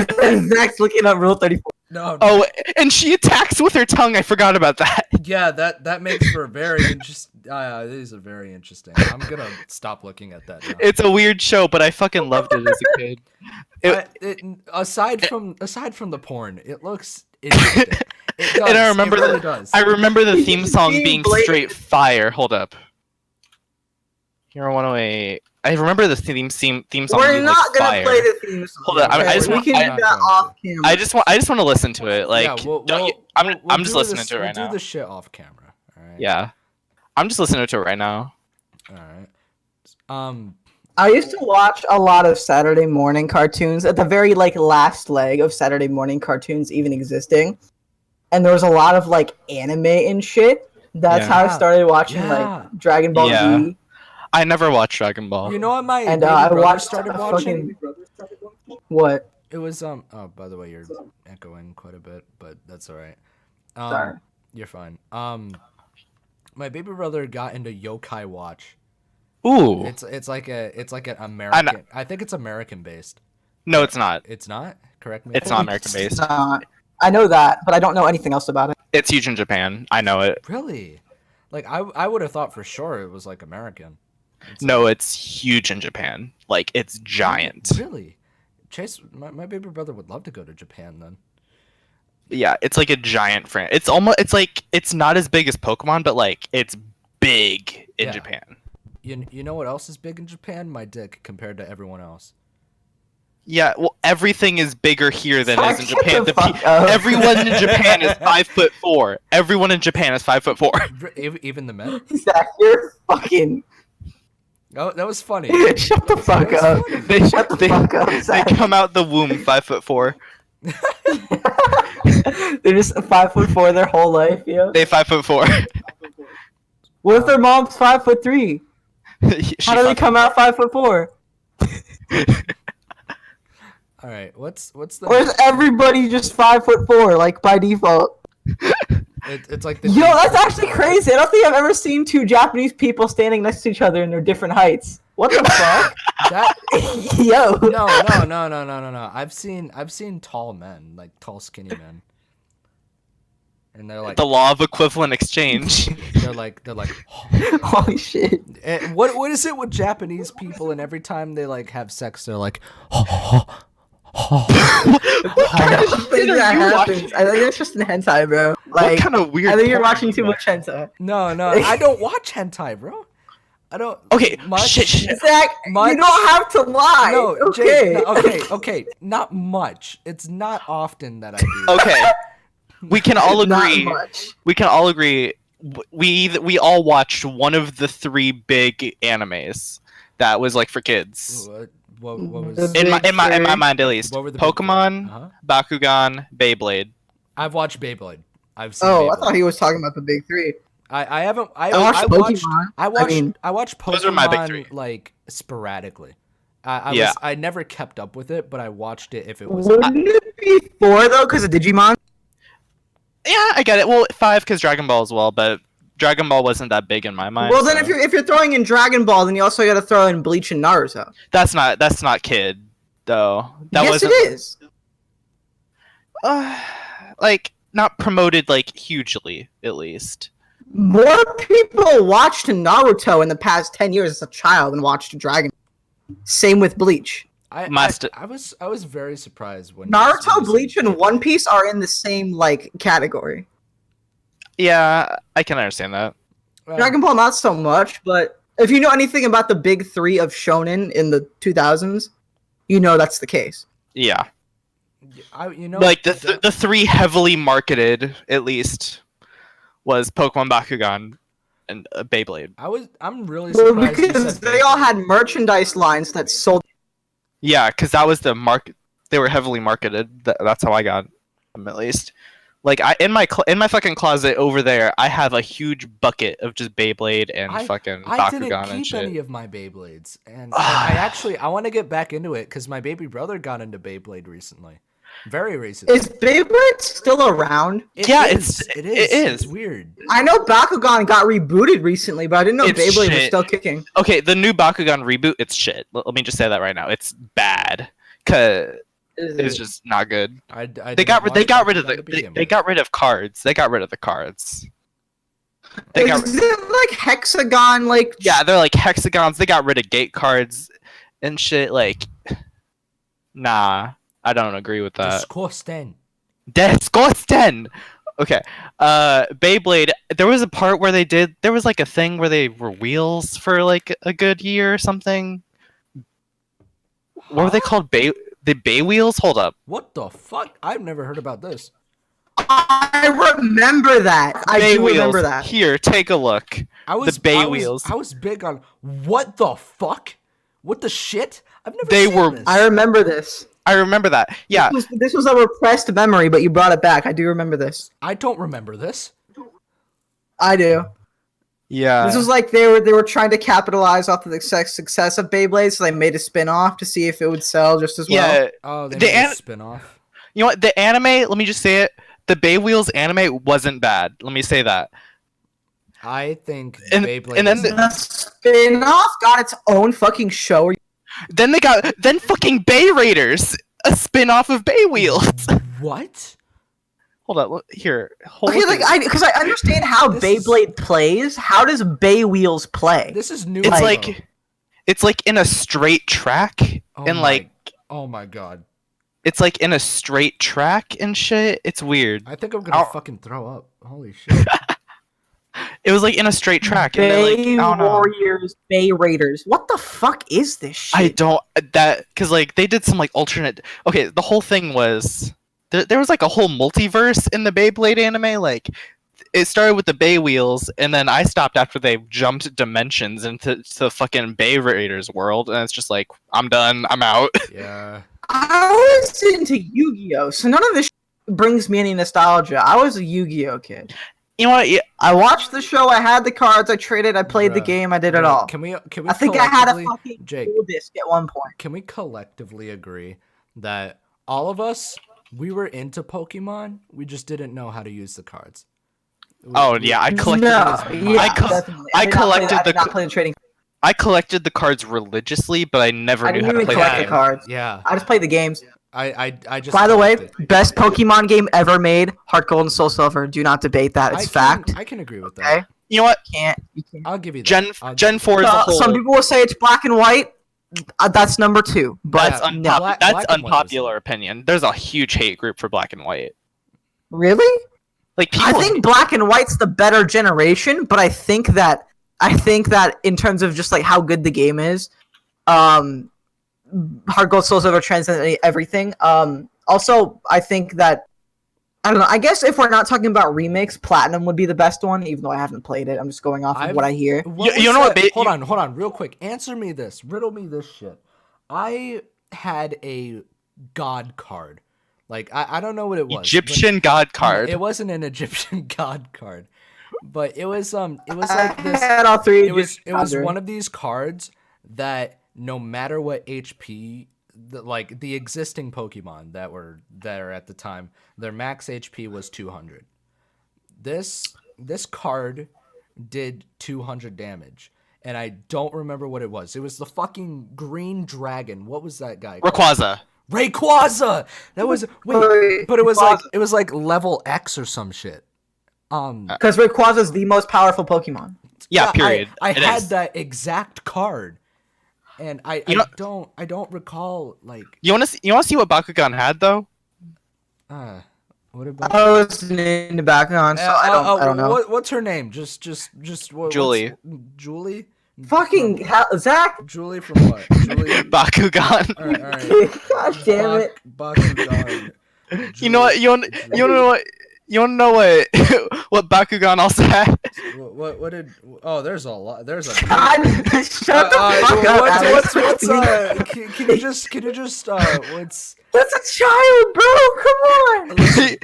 Zach's looking up Rule 34. No. Oh, and she attacks with her tongue. I forgot about that. Yeah, that makes for a very interesting. These are very interesting. I'm gonna stop looking at that now. It's a weird show, but I fucking loved it as a kid. Aside from the porn, it looks interesting. It does. And I remember it really does. I remember the theme song being straight fire. Hold up. Hero 108. I remember the theme song. We're being, not gonna fire. play the theme song. Hold on, I just we want- can do that off camera. I just want to listen to it. Like, yeah, I'm just listening to it we'll right now. do the shit off camera. All right. Yeah, I'm just listening to it right now. All right. I used to watch a lot of Saturday morning cartoons at the very last leg of Saturday morning cartoons even existing, and there was a lot of anime and shit. That's how I started watching Dragon Ball Z. I never watched Dragon Ball. You know what my And baby I brother watched started watching? What? It was Oh, by the way, you're echoing quite a bit, but that's all right. Sorry. You're fine. My baby brother got into Yokai Watch. Ooh. It's like an American. I think it's American based. No, it's not. It's not. Correct me. It's not American based. It's not. I know that, but I don't know anything else about it. It's huge in Japan. I know it. Really? I would have thought for sure it was American. No, it's huge in Japan. It's giant. Really? Chase, my baby brother would love to go to Japan then. Yeah, it's a giant franchise. It's not as big as Pokemon, but it's big in Japan. You know what else is big in Japan? My dick compared to everyone else. Yeah, well, everything is bigger here than it is in Japan. Up. Everyone in Japan is 5'4". Everyone in Japan is 5'4". Even the men? Zach, you're fucking. Oh, that was funny. Shut the fuck up. Shut the fuck up, They Zach. come out the womb 5'4". They're just 5'4" their whole life, yo. They 5'4". What if their mom's 5'3"? How do they come out 5'4"? All right, what's the? Or is everybody just 5'4", by default? It's like the. Yo, that's actually crazy. I don't think I've ever seen two Japanese people standing next to each other and they're different heights. What the fuck? That, Yo. No. I've seen tall men, tall skinny men. And they're like The law of equivalent exchange. they're like Holy shit. and what is it with Japanese people, and every time they have sex they're like I think that happens. I think that's just in hentai, bro. What kind of weird I think you're porn watching is too that? much hentai. No, I don't watch hentai, bro. I don't. Okay, much. shit. Zach, Much? you don't have to lie. No, okay. okay, not much. It's not often that I do. Okay. We can all agree. Not much. We can all agree. We all watched one of the 3 big animes that was for kids. What was? The- In my mind, at least. What were the big Pokemon, Uh-huh. Bakugan, Beyblade. I've watched Beyblade. I've seen. Oh, Beyblade. I thought he was talking about the big 3. I haven't. I watched Pokemon. I watched Pokemon Those are my big 3. Sporadically. I Yeah. I never kept up with it, but I watched it if it was. Wouldn't it be 4 though, because of Digimon? Yeah, I get it. Well, 5 because Dragon Ball as well, but Dragon Ball wasn't that big in my mind. Well, then so- if you're throwing in Dragon Ball, then you also got to throw in Bleach and Naruto. that's not kid though. That yes, wasn't it is. not promoted hugely at least. More people watched Naruto in the past 10 years as a child than watched Dragon. Same with Bleach. I was very surprised when Naruto, Bleach, and One Piece are in the same category. Yeah, I can understand that. Dragon Ball not so much, but if you know anything about the big 3 of shonen in the 2000s, you know that's the case. Yeah. You know, The 3 heavily marketed at least was Pokemon, Bakugan, and Beyblade. I'm really Well, surprised you because said they all Beyblade. had merchandise lines that sold. Yeah, because that was the market. They were heavily marketed. That's how I got them at least. In my fucking closet over there, I have a huge bucket of just Beyblade and fucking I Bakugan didn't and keep shit. any of my Beyblades, and I want to get back into it because my baby brother got into Beyblade recently, very recently. Is Beyblade still around? It it's- is. it is. It's weird. I know Bakugan got rebooted recently, but I didn't know It's Beyblade was shit. still kicking. Okay, the new Bakugan reboot, it's shit. Let me just say that right now. It's bad. Cause it's just not good. They got rid of cards. They got rid of the cards. Is it hexagon? Yeah, they're hexagons. They got rid of gate cards and shit. Nah, I don't agree with that. Disgusting. Disgusting. Okay. Beyblade. There was a part where there was a thing where they were wheels for a good year or something. What were they called? The Bay wheels? Hold up. What the fuck? I've never heard about this. I remember that. I do remember that. Here, take a look. The Bay wheels. I was big on what the fuck? What the shit? I've never They seen were- this. I remember this. I remember that. Yeah. This was a repressed memory, but you brought it back. I do remember this. I don't remember this. I do. Yeah. This was like they were trying to capitalize off of the success of Beyblade, so they made a spin-off to see if it would sell just as well. Yeah. Oh, they The made an- a spin-off. You know what? The anime, let me just say it. The Bay wheels anime wasn't bad. Let me say that. I think And- Beyblade and then is- The spin-off got its own fucking show. Then fucking Bay Raiders, a spin-off of Bay wheels. What? Hold up. Here. Okay, like because I understand how This is- Beyblade plays. How does Bay Wheels play? This is new. It's info. it's like in a straight track Oh and my- like Oh my god. it's like in a straight track and shit. It's weird. I think I'm gonna Ow. fucking throw up. Holy shit. It was like in a straight track. And then, like, Bay I don't know. Warriors, Bay Raiders. What the fuck is this shit? I don't that because like they did some like alternate. Okay, the whole thing was there was like a whole multiverse in the Beyblade anime. Like it started with the Bay wheels, and then I stopped after they jumped dimensions into the fucking Bay Raiders world, and it's just like I'm done. I'm out. Yeah. I was into Yu-Gi-Oh, so none of this brings me any nostalgia. I was a Yu-Gi-Oh kid. You know what? Yeah, I watched the show. I had the cards. I traded. I played the Bruh. game. I did it Bruh, all. Can we I think I had a collectively- fucking Jake, cool disc at one point. can we collectively agree that all of us, we were into Pokemon, we just didn't know how to use the cards? Oh, yeah, I collected No, these- yeah, I co- definitely. I did not play collected I did the not co- play the trading. I collected the cards religiously, but I never I knew didn't how to even play collect the the game. cards. Yeah. I just played the games. I just By the way, collected. best Pokemon game ever made: Heart Gold and Soul Silver. Do not debate that. It's fact. I can agree with that. Okay. You know what? You can't. I'll give you that. Gen 4 is a whole. Some people will say it's black and white. That's number 2. But That's, Yeah, no. Black that's and white is- unpopular opinion. There's a huge hate group for black and white. Really? Like people, I think black and white's the better generation, but I think that in terms of just like how good the game is, Heart Gold Soul Silver transcends everything. Also, I think that I don't know. I guess if we're not talking about remakes, Platinum would be the best one, even though I haven't played it. I'm just going off of what I hear. What You was know what, that- ba- Hold on, real quick. Answer me this. Riddle me this shit. I had a god card. Like I don't know what it was. but- Egyptian god card. It wasn't an Egyptian god card, but it was like this. I had all three. It was one of these cards that no matter what HP, like the existing Pokemon that were there at the time, their max HP was 200. This card did 200 damage, and I don't remember what it was. It was the fucking green dragon. What was that guy called? Rayquaza. Rayquaza. That was but it was like level X or some shit. Because Rayquaza is the most powerful Pokemon. Yeah, period. I It had is. that exact card, and I don't recall like. You want to see what Bakugan had though? What about? I was in the background, so I don't know. What's her name? Just Julie. Julie. Fucking hell, Zach! Julie from what? Julie. Bakugan. All right. God damn it! Bakugan. You know what? You want to know what Bakugan also had? What did? Oh, there's a lot. There's a. God, shut the fuck up, Alex. Can you just what's? That's a child, bro. Come on. Listen,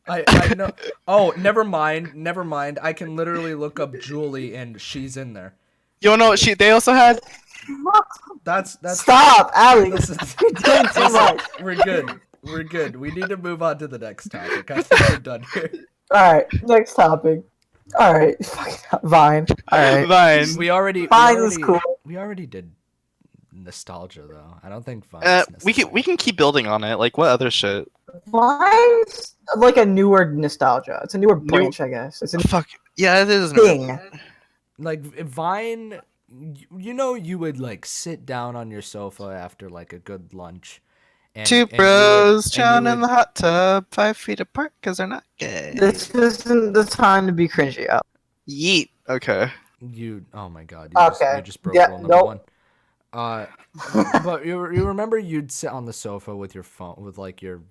I know. Oh, never mind. I can literally look up Julie and she's in there. You wanna know what they also had? That's. Stop, Alex. Listen, You're doing too much. We're good. We need to move on to the next topic. I think we're done here. All right, next topic. All right, fucking Vine. All right, Vine. Vine is cool. We already did nostalgia though. I don't think Vine. We can keep building on it. Like what other shit? Vine's like a newer nostalgia. It's a newer branch, I guess. It's a Fuck. Yeah, it is. thing. Like Vine, you would like sit down on your sofa after like a good lunch. And, Two and you bros would- chilling and you in the would- hot tub, 5 feet apart, because they're not gay. This isn't the time to be cringy up. Yeet. Okay. Oh my god. You Okay. just broke Yeah, rule number nope. one. But you remember you'd sit on the sofa with your phone, with like your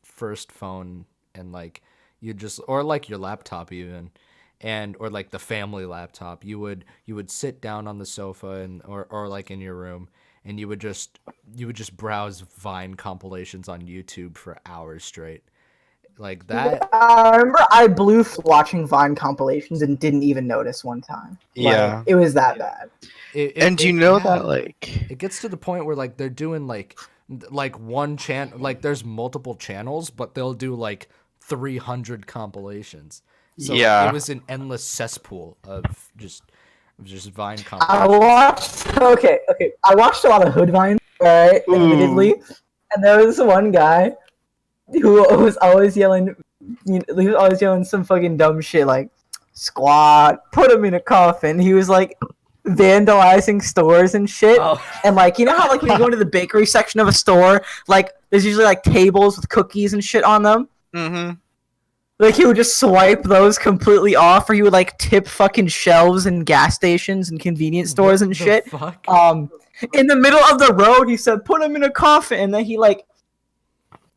first phone, and like you just, or like your laptop even, and or like the family laptop. You would sit down on the sofa and or like in your room, and you would just browse Vine compilations on YouTube for hours straight. Like that. I remember I blew watching Vine compilations and didn't even notice one time. Yeah. It was that bad. And do you know that like It gets to the point where like they're doing like one channel, like there's multiple channels, but they'll do like 300 compilations. So Yeah. it was an endless cesspool of just Vine I compilations. watched I watched a lot of Hood Vines, right? Admittedly, and there was one guy who was always yelling. He was always yelling some fucking dumb shit like "squat, put him in a coffin." He was like vandalizing stores and shit. Oh. And like, you know how like when you go into the bakery section of a store, like there's usually like tables with cookies and shit on them. mm-hmm. Like he would just swipe those completely off, or he would like tip fucking shelves in gas stations and convenience stores and What the shit. fuck? In the middle of the road, he said, "Put him in a coffin," and then he like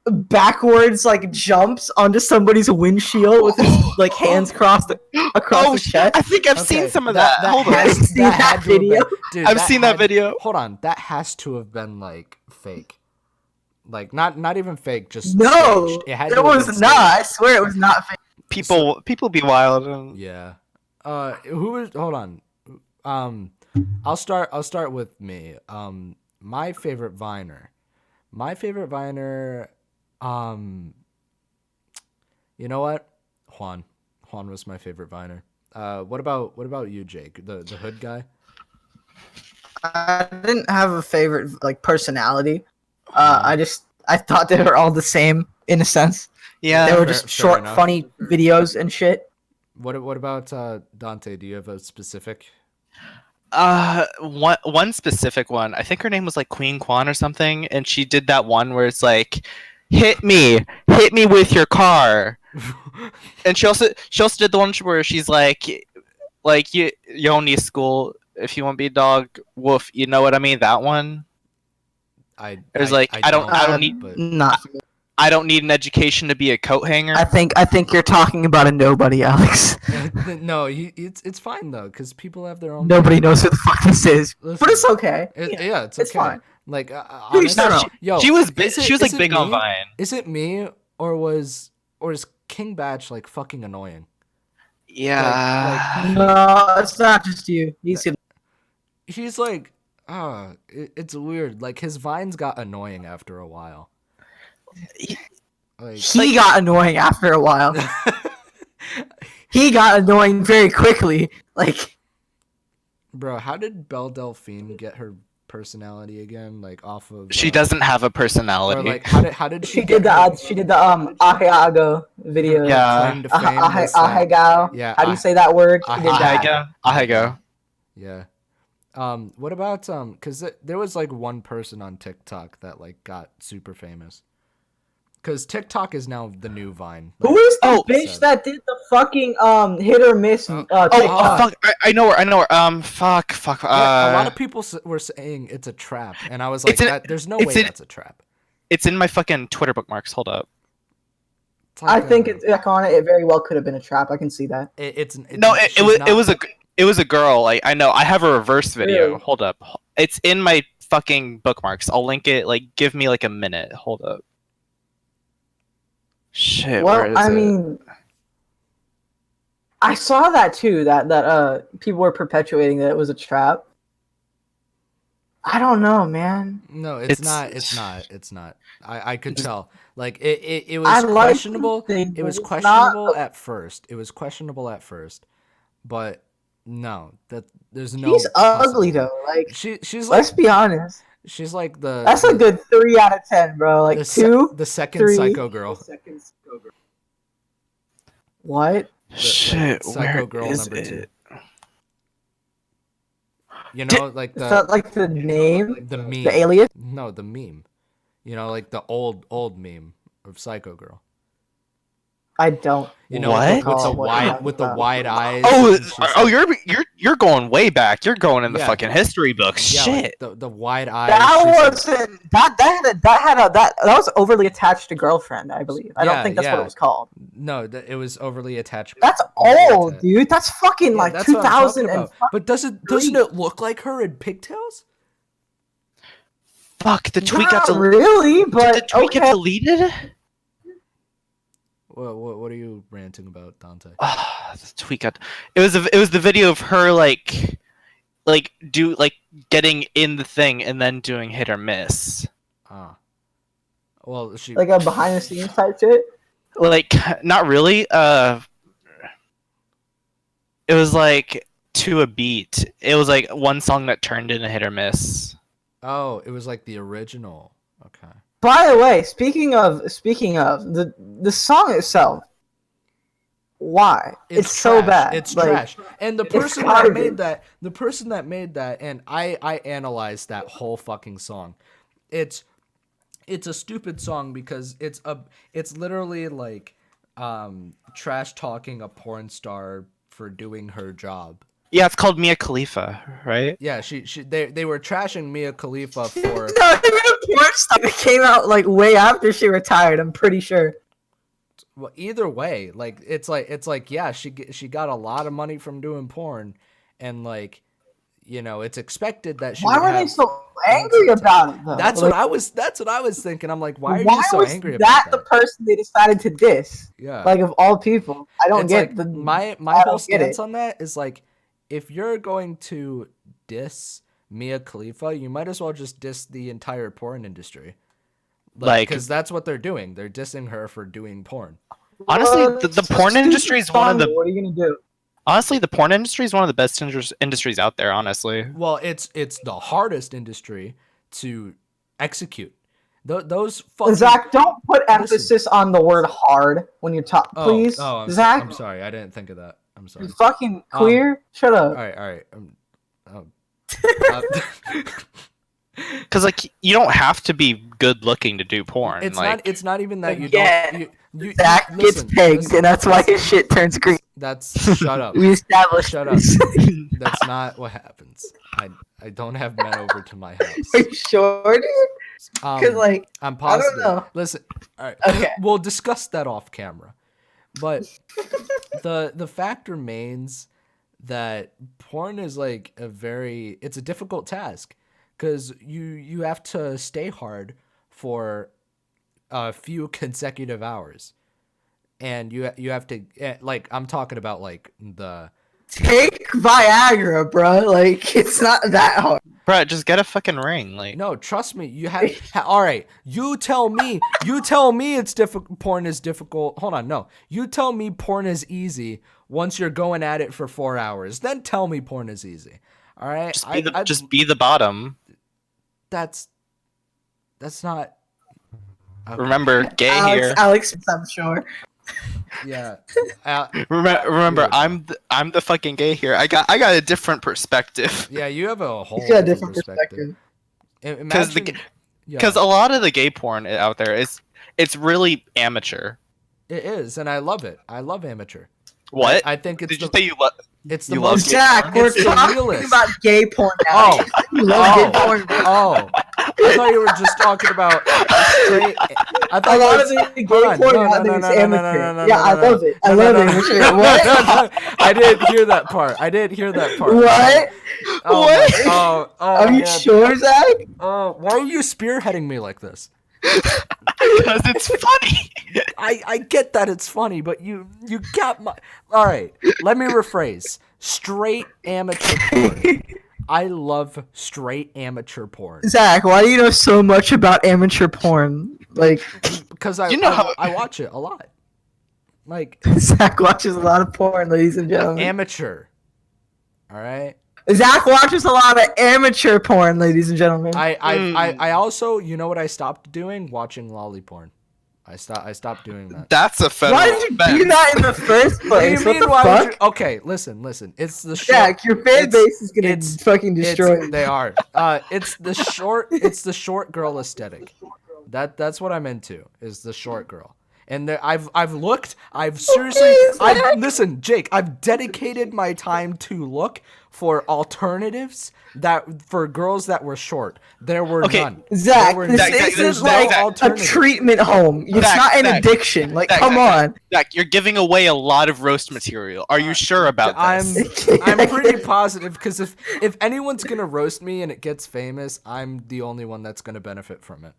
backwards like jumps onto somebody's windshield with his like hands crossed across his chest. I think I've seen some of that. Hold on. I've seen that had to have video. been- dude, I've seen that had- video. Hold on, that has to have been like fake. Like not even fake, just No, staged. It had it to have been was staged. not. I swear it was not fake. People be wild. And... Yeah. Who was? Hold on. I'll start with me. My favorite Viner. You know what? Juan. Juan was my favorite Viner. What about you, Jake? The hood guy? I didn't have a favorite like personality. I thought they were all the same in a sense. Yeah. They were fair- just fair short, enough. funny videos and shit. What about Dante? Do you have a specific? One specific one. I think her name was like Queen Kwan or something, and she did that one where it's like, hit me with your car. And she also did the one where she's like you don't need school if you want to be a dog. Woof. You know what I mean? That one. I don't need- But Not. I don't need an education to be a coat hanger. I think you're talking about a nobody, Alex. no, it's fine though, because people have their own. Nobody knows who the fuck this is, Listen, but it's okay. Yeah, it's it's okay. fine. Like No, honestly, no. yo, she was is she was like it big on me? Vine. Is it me or is King Batch like fucking annoying? Yeah. No, it's not just you. He's like, it's weird. Like his vines got annoying after a while. Like, He got annoying after a while. He got annoying very quickly. Like, bro, how did Belle Delphine get her personality again? Like off of She doesn't have a Or personality. like how did she she get did the Ahiago video. Yeah. claim to fame? was, like- Ahegao. Yeah, How do you say that word? She did that. Ahego. Yeah. What about cuz there was like one person on TikTok that like got super famous. Cuz TikTok is now the new Vine. Who is the bitch so- that did the fucking hit or miss TikTok? Fuck! I know her. Fuck. Yeah, a lot of people were saying it's a trap, and I was like, there's no way that's a trap. It's in my fucking Twitter bookmarks. Hold up. It's like, I think it's on it. It very well could have been a trap. I can see that. It was a girl. Like I know. I have a reverse video. Really? Hold up. It's in my fucking bookmarks. I'll link it. Like give me like a minute. Hold up. Shit. where is Well, I it? mean, I saw that too. That people were perpetuating that it was a trap. I don't know, man. No, it's not. I could tell. Like it was I like questionable. something, It was but it's not questionable at first. But no, there's no. She's ugly possible- though. Like, She's let's like be honest. she's like the. That's a good 3 out of 10, bro. Like the second 3. psycho girl. What? Shit. Psycho Where girl is number it? 2. You know, like Is that like the name? the meme. The alias? No, the meme. You know, like the old meme of Psycho Girl. I don't. You know, What? with the wide eyes. Oh, and she's oh, like- you're going way back. You're going in the Yeah. fucking history books. yeah, Shit. like the wide eyes. That she's like- wasn't that was overly attached to girlfriend, I believe. I don't think that's what yeah. it was called. No, it was overly attached. That's overly old, attached. dude. That's fucking Yeah, like that's what I'm talking 2000 and about. But doesn't it look like her in pigtails? Fuck, the tweet not got deleted. really, Did the but tweet get okay. deleted? What are you ranting about, Dante? The tweet got. It was the video of her like getting in the thing and then doing hit or miss. Ah. Well, she Like a behind the scenes type shit. Like, not really. It was like to a beat. It was like one song that turned into hit or miss. Oh, it was like the original. Okay. By the way, speaking of the song itself, why? It's so trash. bad. It's Like, trash. And the it's person that made garbage. the person that made that, and I analyzed that whole fucking song. It's a stupid song because it's literally like trash talking a porn star for doing her job. Yeah, it's called Mia Khalifa, right? Yeah, they were trashing Mia Khalifa for No, the porn star came out like way after she retired. I'm pretty sure. well, either way, like it's like yeah, she got a lot of money from doing porn, and like, you know, it's expected that she. Why would were they have so angry about it though? That's Like, what I was thinking. I'm like, why are why you so was angry that about the person they decided to diss? Yeah. Like of all people, I don't It's get like, the my I whole don't get stance it. on that is like, if you're going to diss Mia Khalifa, you might as well just diss the entire porn industry. Like- because that's what they're doing. They're dissing her for doing porn. Honestly, Well, the it's a porn stupid industry is one of song, the. What are you gonna do? Honestly, the porn industry is one of the best industries out there. Honestly. Well, it's the hardest industry to execute. Those fucking Zach, don't put emphasis on the word hard when you're talking, please. Zach, I'm sorry. I didn't think of that. I'm sorry. you fucking queer. Shut up. All right. Because like you don't have to be good looking to do porn. It's like, not. It's not even that you Again, don't. Zach listen, gets pegged, listen, and that's why his shit turns green. That's shut up. We established Shut up. this. That's not what happens. I don't have men over to my house. Are you sure, dude? Because like, I'm positive. know. Listen, all right. Okay. We'll discuss that off camera. But the fact remains that porn is like it's a difficult task because you have to stay hard for a few consecutive hours, and you have to like, I'm talking about like the. take Viagra, bro. Like, it's not that hard. bro, just get a fucking ring. Like, No, trust me. You have all right. You tell me it's difficult. Porn is difficult. Hold on, no. You tell me porn is easy once you're going at it for 4 hours. Then tell me porn is easy. All right. just be the bottom. That's not. Okay. Remember, gay here. Alex, I'm sure. Yeah. Remember, Yeah. I'm the fucking gay here. I got a different perspective. Yeah. You have a whole He's got a different perspective. Because Imagine, because a lot of the gay porn out there it's really amateur. it is, and I love it. I love amateur. What? I think it's Did you the, say you love? it's the you love most. gay Zach, we're It's the talking realest. about gay porn now. Oh. You love gay porn. Oh, I thought you were just talking about straight. I thought A lot you of were- the gay Hold on. porn No, out there is no, no, no, amateur. no, Yeah, I no, no. love it. I No, love no, it. no. Amateur. No, What? no, no. I didn't hear that part. What? Oh, What? Oh, Are you man. sure, Zach? Oh, why are you spearheading me like this? Because it's funny. I get that it's funny, but you got my. All right, let me rephrase. Straight amateur porn. I love straight amateur porn Zach, why do you know so much about amateur porn? Like, because You know how- I watch it a lot. Like Zach watches a lot of porn, ladies and gentlemen. amateur. All right. Zach watches a lot of amateur porn, ladies and gentlemen. I also, you know what I stopped doing? Watching lolly porn. I stopped doing that. That's a federal Why did you offense. do that in the first place? What the Why would fuck? you- Okay, listen. It's the short. Zach, your fan it's- base is gonna it's- fucking destroy you. They are. It's the short. It's the short girl aesthetic. That's what I'm into. Is the short girl. And I've looked. I've seriously. Listen, Jake. I've dedicated my time to look for alternatives for girls that were short. There were none. Zach, this isn't like a treatment home. It's not an addiction. Like, come on. Zach, you're giving away a lot of roast material. Are you sure about this? I'm pretty positive because if anyone's gonna roast me and it gets famous, I'm the only one that's gonna benefit from it.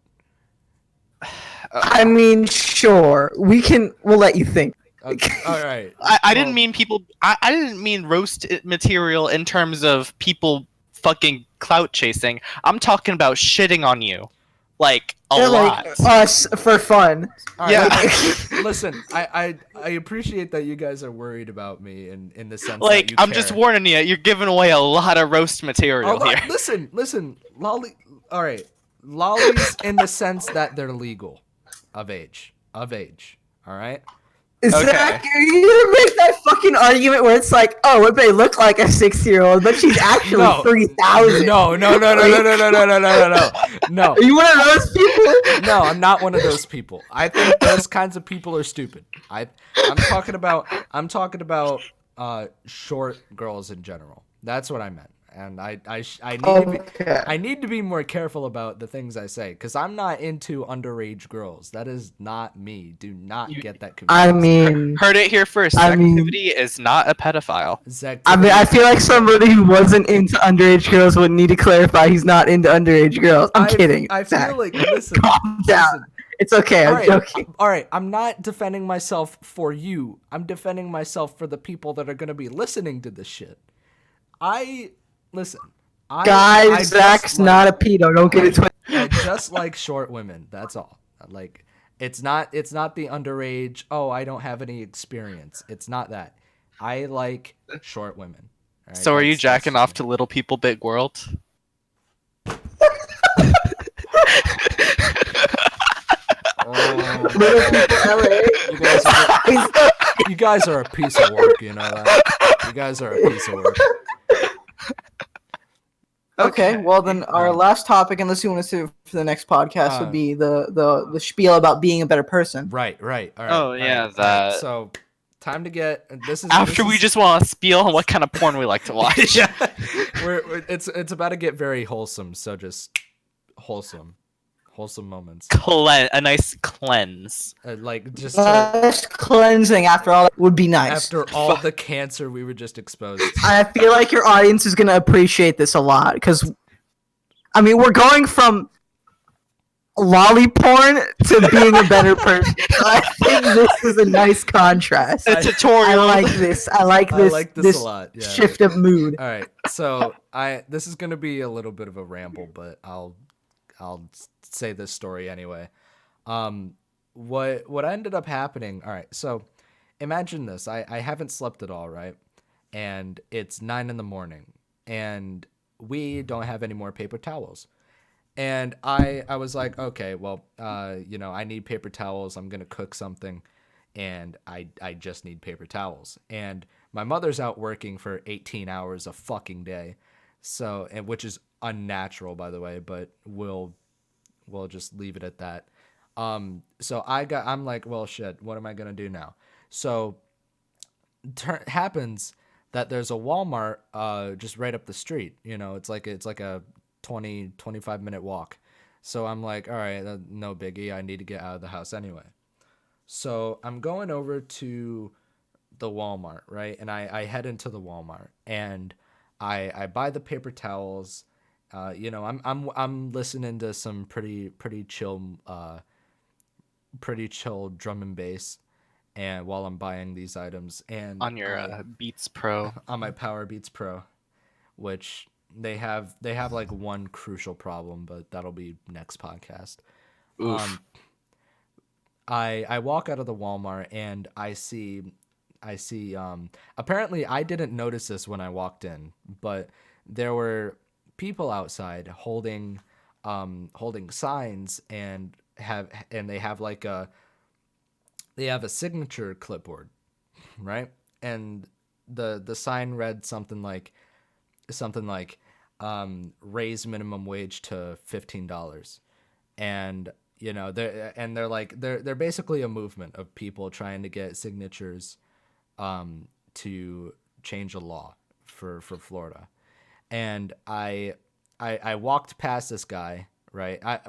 I mean, sure. We'll let you think. Okay. All right. I didn't mean people. I didn't mean roast material in terms of people fucking clout chasing. I'm talking about shitting on you, like a lot. Like us for fun. Yeah. Listen, I appreciate that you guys are worried about me in the sense like that you I'm care. just warning you. You're giving away a lot of roast material here. Listen, lolly. All right, lollies in the sense that they're legal, of age. All right. Zach, are you gonna make that fucking argument where it's like, oh, it may look like a 6-year-old, but she's actually 3,000? No. No. Are you one of those people? No, I'm not one of those people. I think those kinds of people are stupid. I'm talking about short girls in general. That's what I meant. And I need to be more careful about the things I say because I'm not into underage girls. That is not me. Do not get that confused. I mean, heard it here first. Zactivity is not a pedophile. I mean, I feel like somebody who wasn't into underage girls would need to clarify he's not into underage girls. I'm kidding. I feel like calm down. It's okay. I'm joking. All right. I'm not defending myself for you. I'm defending myself for the people that are going to be listening to this shit. Listen, guys, Zach's not a pedo. Don't get it twisted. I just like short women. That's all. Like, it's not the underage. Oh, I don't have any experience. It's not that. I like short women. Right? So, are you jacking off to Little People, Big World? Little People, LA. You guys are a piece of work. You know that. You guys are a piece of work. Okay, well then our last topic, unless you want to save for the next podcast, would be the spiel about being a better person. Right. All right. Oh yeah, all right. that. So, time to get this is after we just want to spiel on what kind of porn we like to watch. Yeah, it's about to get very wholesome. So just wholesome moments. A nice cleanse. Like just cleansing after all would be nice. After all the cancer we were just exposed to. I feel like your audience is going to appreciate this a lot because, I mean, we're going from lolly porn to being a better person. I think this is a nice contrast. A tutorial. I like this. I like this a lot. Yeah. Shift of mood. All right, so this is going to be a little bit of a ramble, but I'll say this story anyway. What ended up happening, all right, so imagine this. I haven't slept at all, right? And it's 9 a.m. and we don't have any more paper towels. And I was like, okay, well, I need paper towels. I'm gonna cook something, and I just need paper towels. And my mother's out working for 18 hours a fucking day, so which is unnatural, by the way, but we'll just leave it at that. So I'm like, well, shit, what am I gonna do now? So happens that there's a Walmart just right up the street. It's like a 20-25 minute walk. So I'm like, all right, no biggie. I need to get out of the house anyway. So I'm going over to the Walmart, right? And I head into the Walmart and I buy the paper towels. I'm listening to some pretty chill drum and bass, and while I'm buying these items, and on your Beats Pro, on my Power Beats Pro, which they have like one crucial problem, but that'll be next podcast. Oof. I walk out of the Walmart and I see apparently I didn't notice this when I walked in, but there were people outside holding signs and they have a signature clipboard, right? And the sign read something like raise minimum wage to $15. And they're like they're basically a movement of people trying to get signatures to change a law for Florida. And I walked past this guy, right? I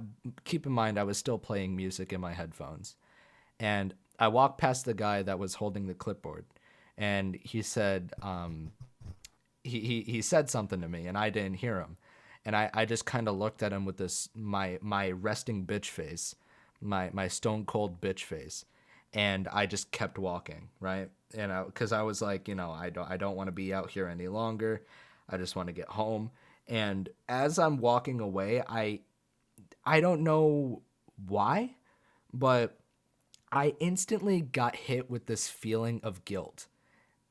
keep in mind I was still playing music in my headphones. And I walked past the guy that was holding the clipboard, and he said he said something to me, and I didn't hear him. And I just kind of looked at him with this my resting bitch face, my stone cold bitch face, and I just kept walking, right? Because I was like, I don't want to be out here any longer. I just want to get home. And as I'm walking away, I don't know why, but I instantly got hit with this feeling of guilt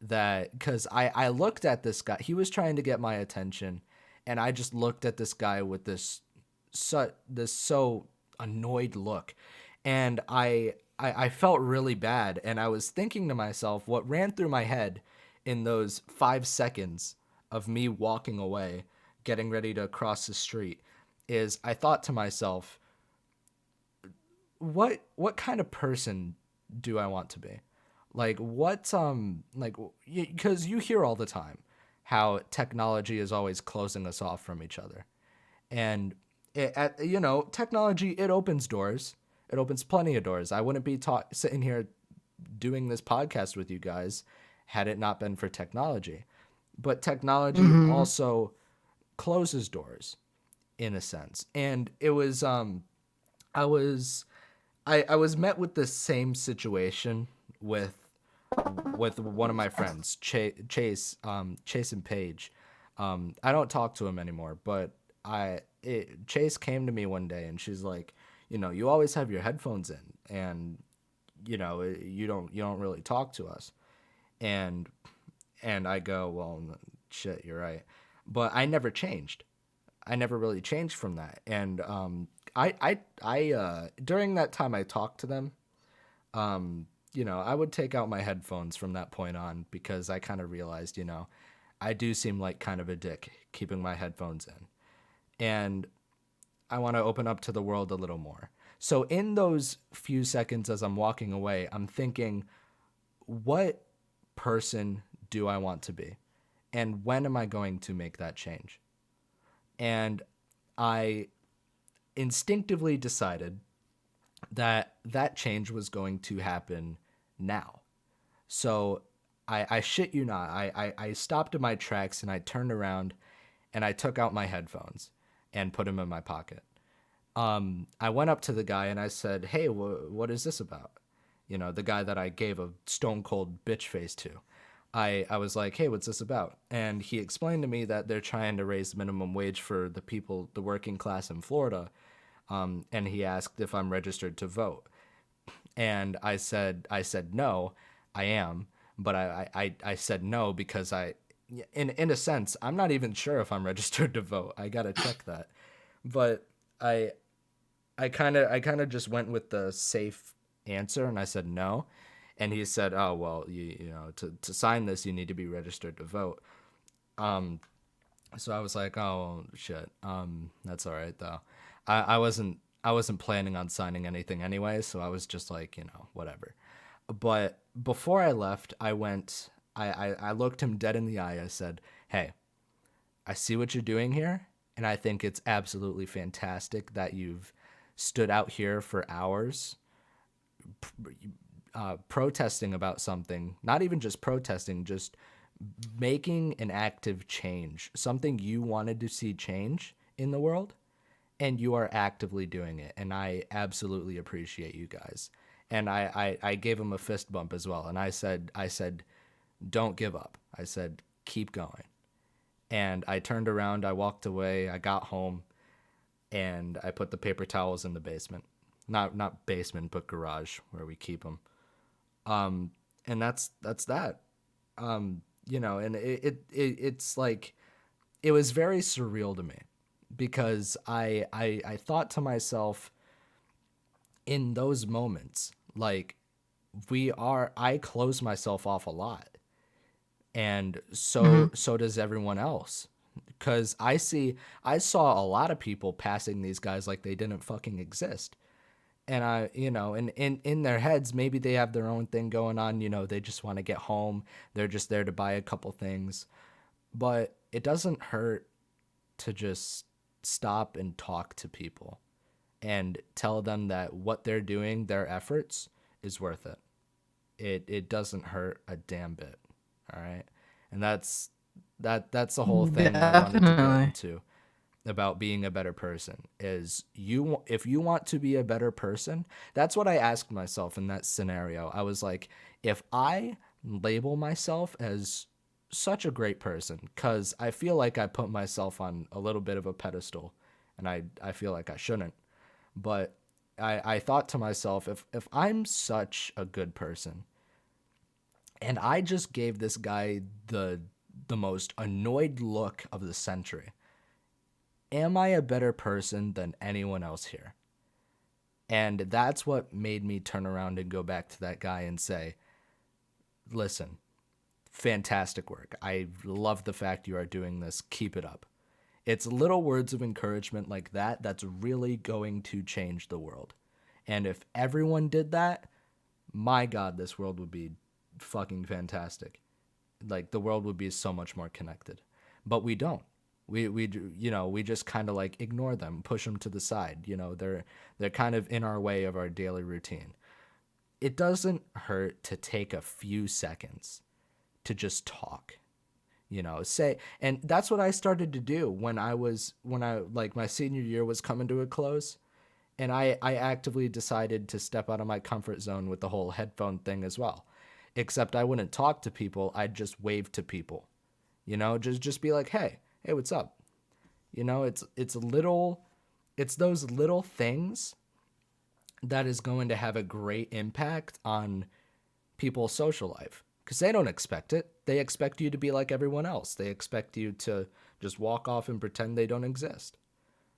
that because I looked at this guy, he was trying to get my attention, and I just looked at this guy with this so annoyed look, and I felt really bad, and I was thinking to myself, what ran through my head in those 5 seconds of me walking away, getting ready to cross the street, is I thought to myself, what kind of person do I want to be? Like because you hear all the time how technology is always closing us off from each other. And technology, it opens doors. It opens plenty of doors. I wouldn't be sitting here doing this podcast with you guys had it not been for technology. But technology also closes doors in a sense. And it was I was met with the same situation with one of my friends, Chase and Paige. I don't talk to him anymore, but Chase came to me one day and she's like, you always have your headphones in, and you don't really talk to us. And I go, well, shit, you're right. But I never changed. I never really changed from that. And I during that time I talked to them, I would take out my headphones from that point on because I kind of realized, I do seem like kind of a dick keeping my headphones in. And I want to open up to the world a little more. So in those few seconds as I'm walking away, I'm thinking, what person do I want to be? And when am I going to make that change? And I instinctively decided that change was going to happen now. So I shit you not, I stopped in my tracks and I turned around and I took out my headphones and put them in my pocket. I went up to the guy and I said, hey, what is this about? The guy that I gave a stone cold bitch face to. I was like, hey, what's this about? And he explained to me that they're trying to raise minimum wage for the working class in Florida. And he asked if I'm registered to vote. And I said, no, I am. But I said no because in a sense, I'm not even sure if I'm registered to vote. I got to check that. But I kind of just went with the safe answer and I said no. And he said, oh, well, to sign this, you need to be registered to vote. So I was like, oh, shit. That's all right, though. I wasn't planning on signing anything anyway, so I was just like, whatever. But before I left, I looked him dead in the eye. I said, hey, I see what you're doing here, and I think it's absolutely fantastic that you've stood out here for hours protesting about something, not even just protesting, just making an active change, something you wanted to see change in the world, and you are actively doing it. And I absolutely appreciate you guys. And I gave him a fist bump as well. And I said, don't give up. I said, keep going. And I turned around, I walked away, I got home, and I put the paper towels in the basement. Not basement, but garage where we keep them. And that's that. And it's like, it was very surreal to me because I thought to myself in those moments, like I close myself off a lot. And so does everyone else. Cause I saw a lot of people passing these guys like they didn't fucking exist. And in their heads, maybe they have their own thing going on. They just want to get home. They're just there to buy a couple things. But it doesn't hurt to just stop and talk to people and tell them that what they're doing, their efforts, is worth it. It doesn't hurt a damn bit. All right. And that's the whole thing I wanted to get into about being a better person is if you want to be a better person, that's what I asked myself in that scenario. I was like, if I label myself as such a great person, because I feel like I put myself on a little bit of a pedestal, and I feel like I shouldn't, but I thought to myself, if I'm such a good person and I just gave this guy the most annoyed look of the century, am I a better person than anyone else here? And that's what made me turn around and go back to that guy and say, listen, fantastic work. I love the fact you are doing this. Keep it up. It's little words of encouragement like that that's really going to change the world. And if everyone did that, my God, this world would be fucking fantastic. Like, the world would be so much more connected. But we don't. We just kind of like ignore them, push them to the side. They're kind of in our way of our daily routine. It doesn't hurt to take a few seconds to just talk, say, and that's what I started to do when I like my senior year was coming to a close, and I actively decided to step out of my comfort zone with the whole headphone thing as well. Except I wouldn't talk to people. I'd just wave to people, just be like, hey, what's up? It's those little things that is going to have a great impact on people's social life, because they don't expect it. They expect you to be like everyone else. They expect you to just walk off and pretend they don't exist.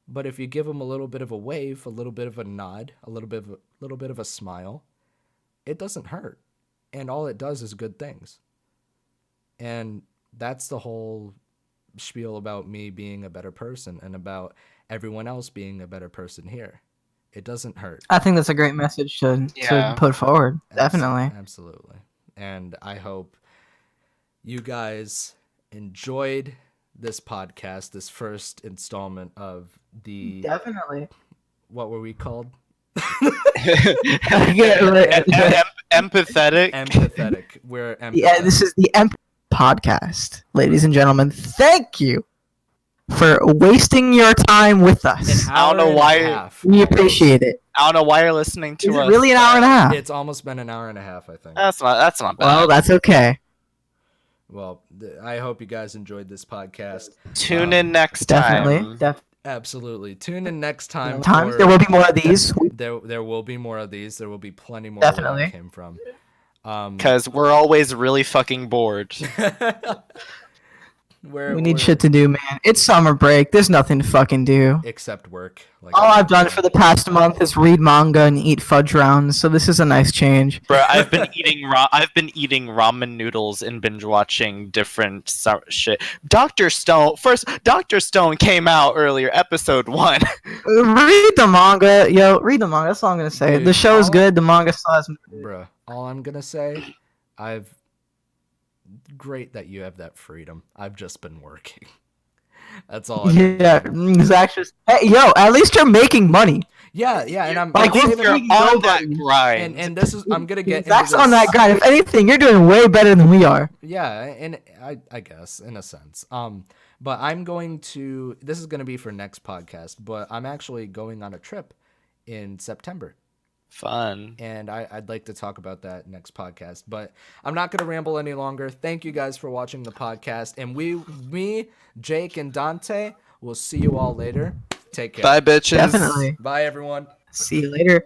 But if you give them a little bit of a wave, a little bit of a nod, a little bit of a smile, it doesn't hurt. And all it does is good things. And that's the whole spiel about me being a better person and about everyone else being a better person here. It doesn't hurt. I think that's a great message to put forward. Definitely. Absolutely. And I hope you guys enjoyed this podcast, this first installment of the... Definitely. What were we called? Empathetic. Empathetic. We're empathetic. Yeah, this is the EmPathetic Podcast. Ladies and gentlemen, thank you for wasting your time with us. I don't know why. We appreciate it. I don't know why you're listening to us. Is it really an hour and a half? It's almost been an hour and a half, I think. That's not bad. Well, that's okay. Well, I hope you guys enjoyed this podcast. Tune in next time. Definitely. Absolutely. Tune in next time. There will be more of these. There will be more of these. There will be plenty more Definitely. where that came from. Because we're always really fucking bored. We need shit to do, man. It's summer break. There's nothing to fucking do. Except work. All I've done for the past month is read manga and eat fudge rounds, so this is a nice change. Bro, I've been eating ramen noodles and binge watching different shit. Dr. Stone came out earlier, episode 1. Read the manga, yo. Read the manga. That's all I'm gonna say. Dude, the show's good. The manga still has. Bruh, all I'm gonna say, great that you have that freedom. I've just been working. That's all. Yeah, exactly. Hey, yo, at least you're making money. Yeah, and I'm like saving you're on that grind. And this is I'm gonna get. That's on that grind. If anything, you're doing way better than we are. Yeah, and I guess in a sense. But I'm going to. This is gonna be for next podcast. But I'm actually going on a trip in September. Fun. And I'd like to talk about that next podcast, but I'm not going to ramble any longer. Thank you guys for watching the podcast, and me, Jake, and Dante will see you all later. Take care. Bye, bitches. Definitely. Bye, everyone. See you later.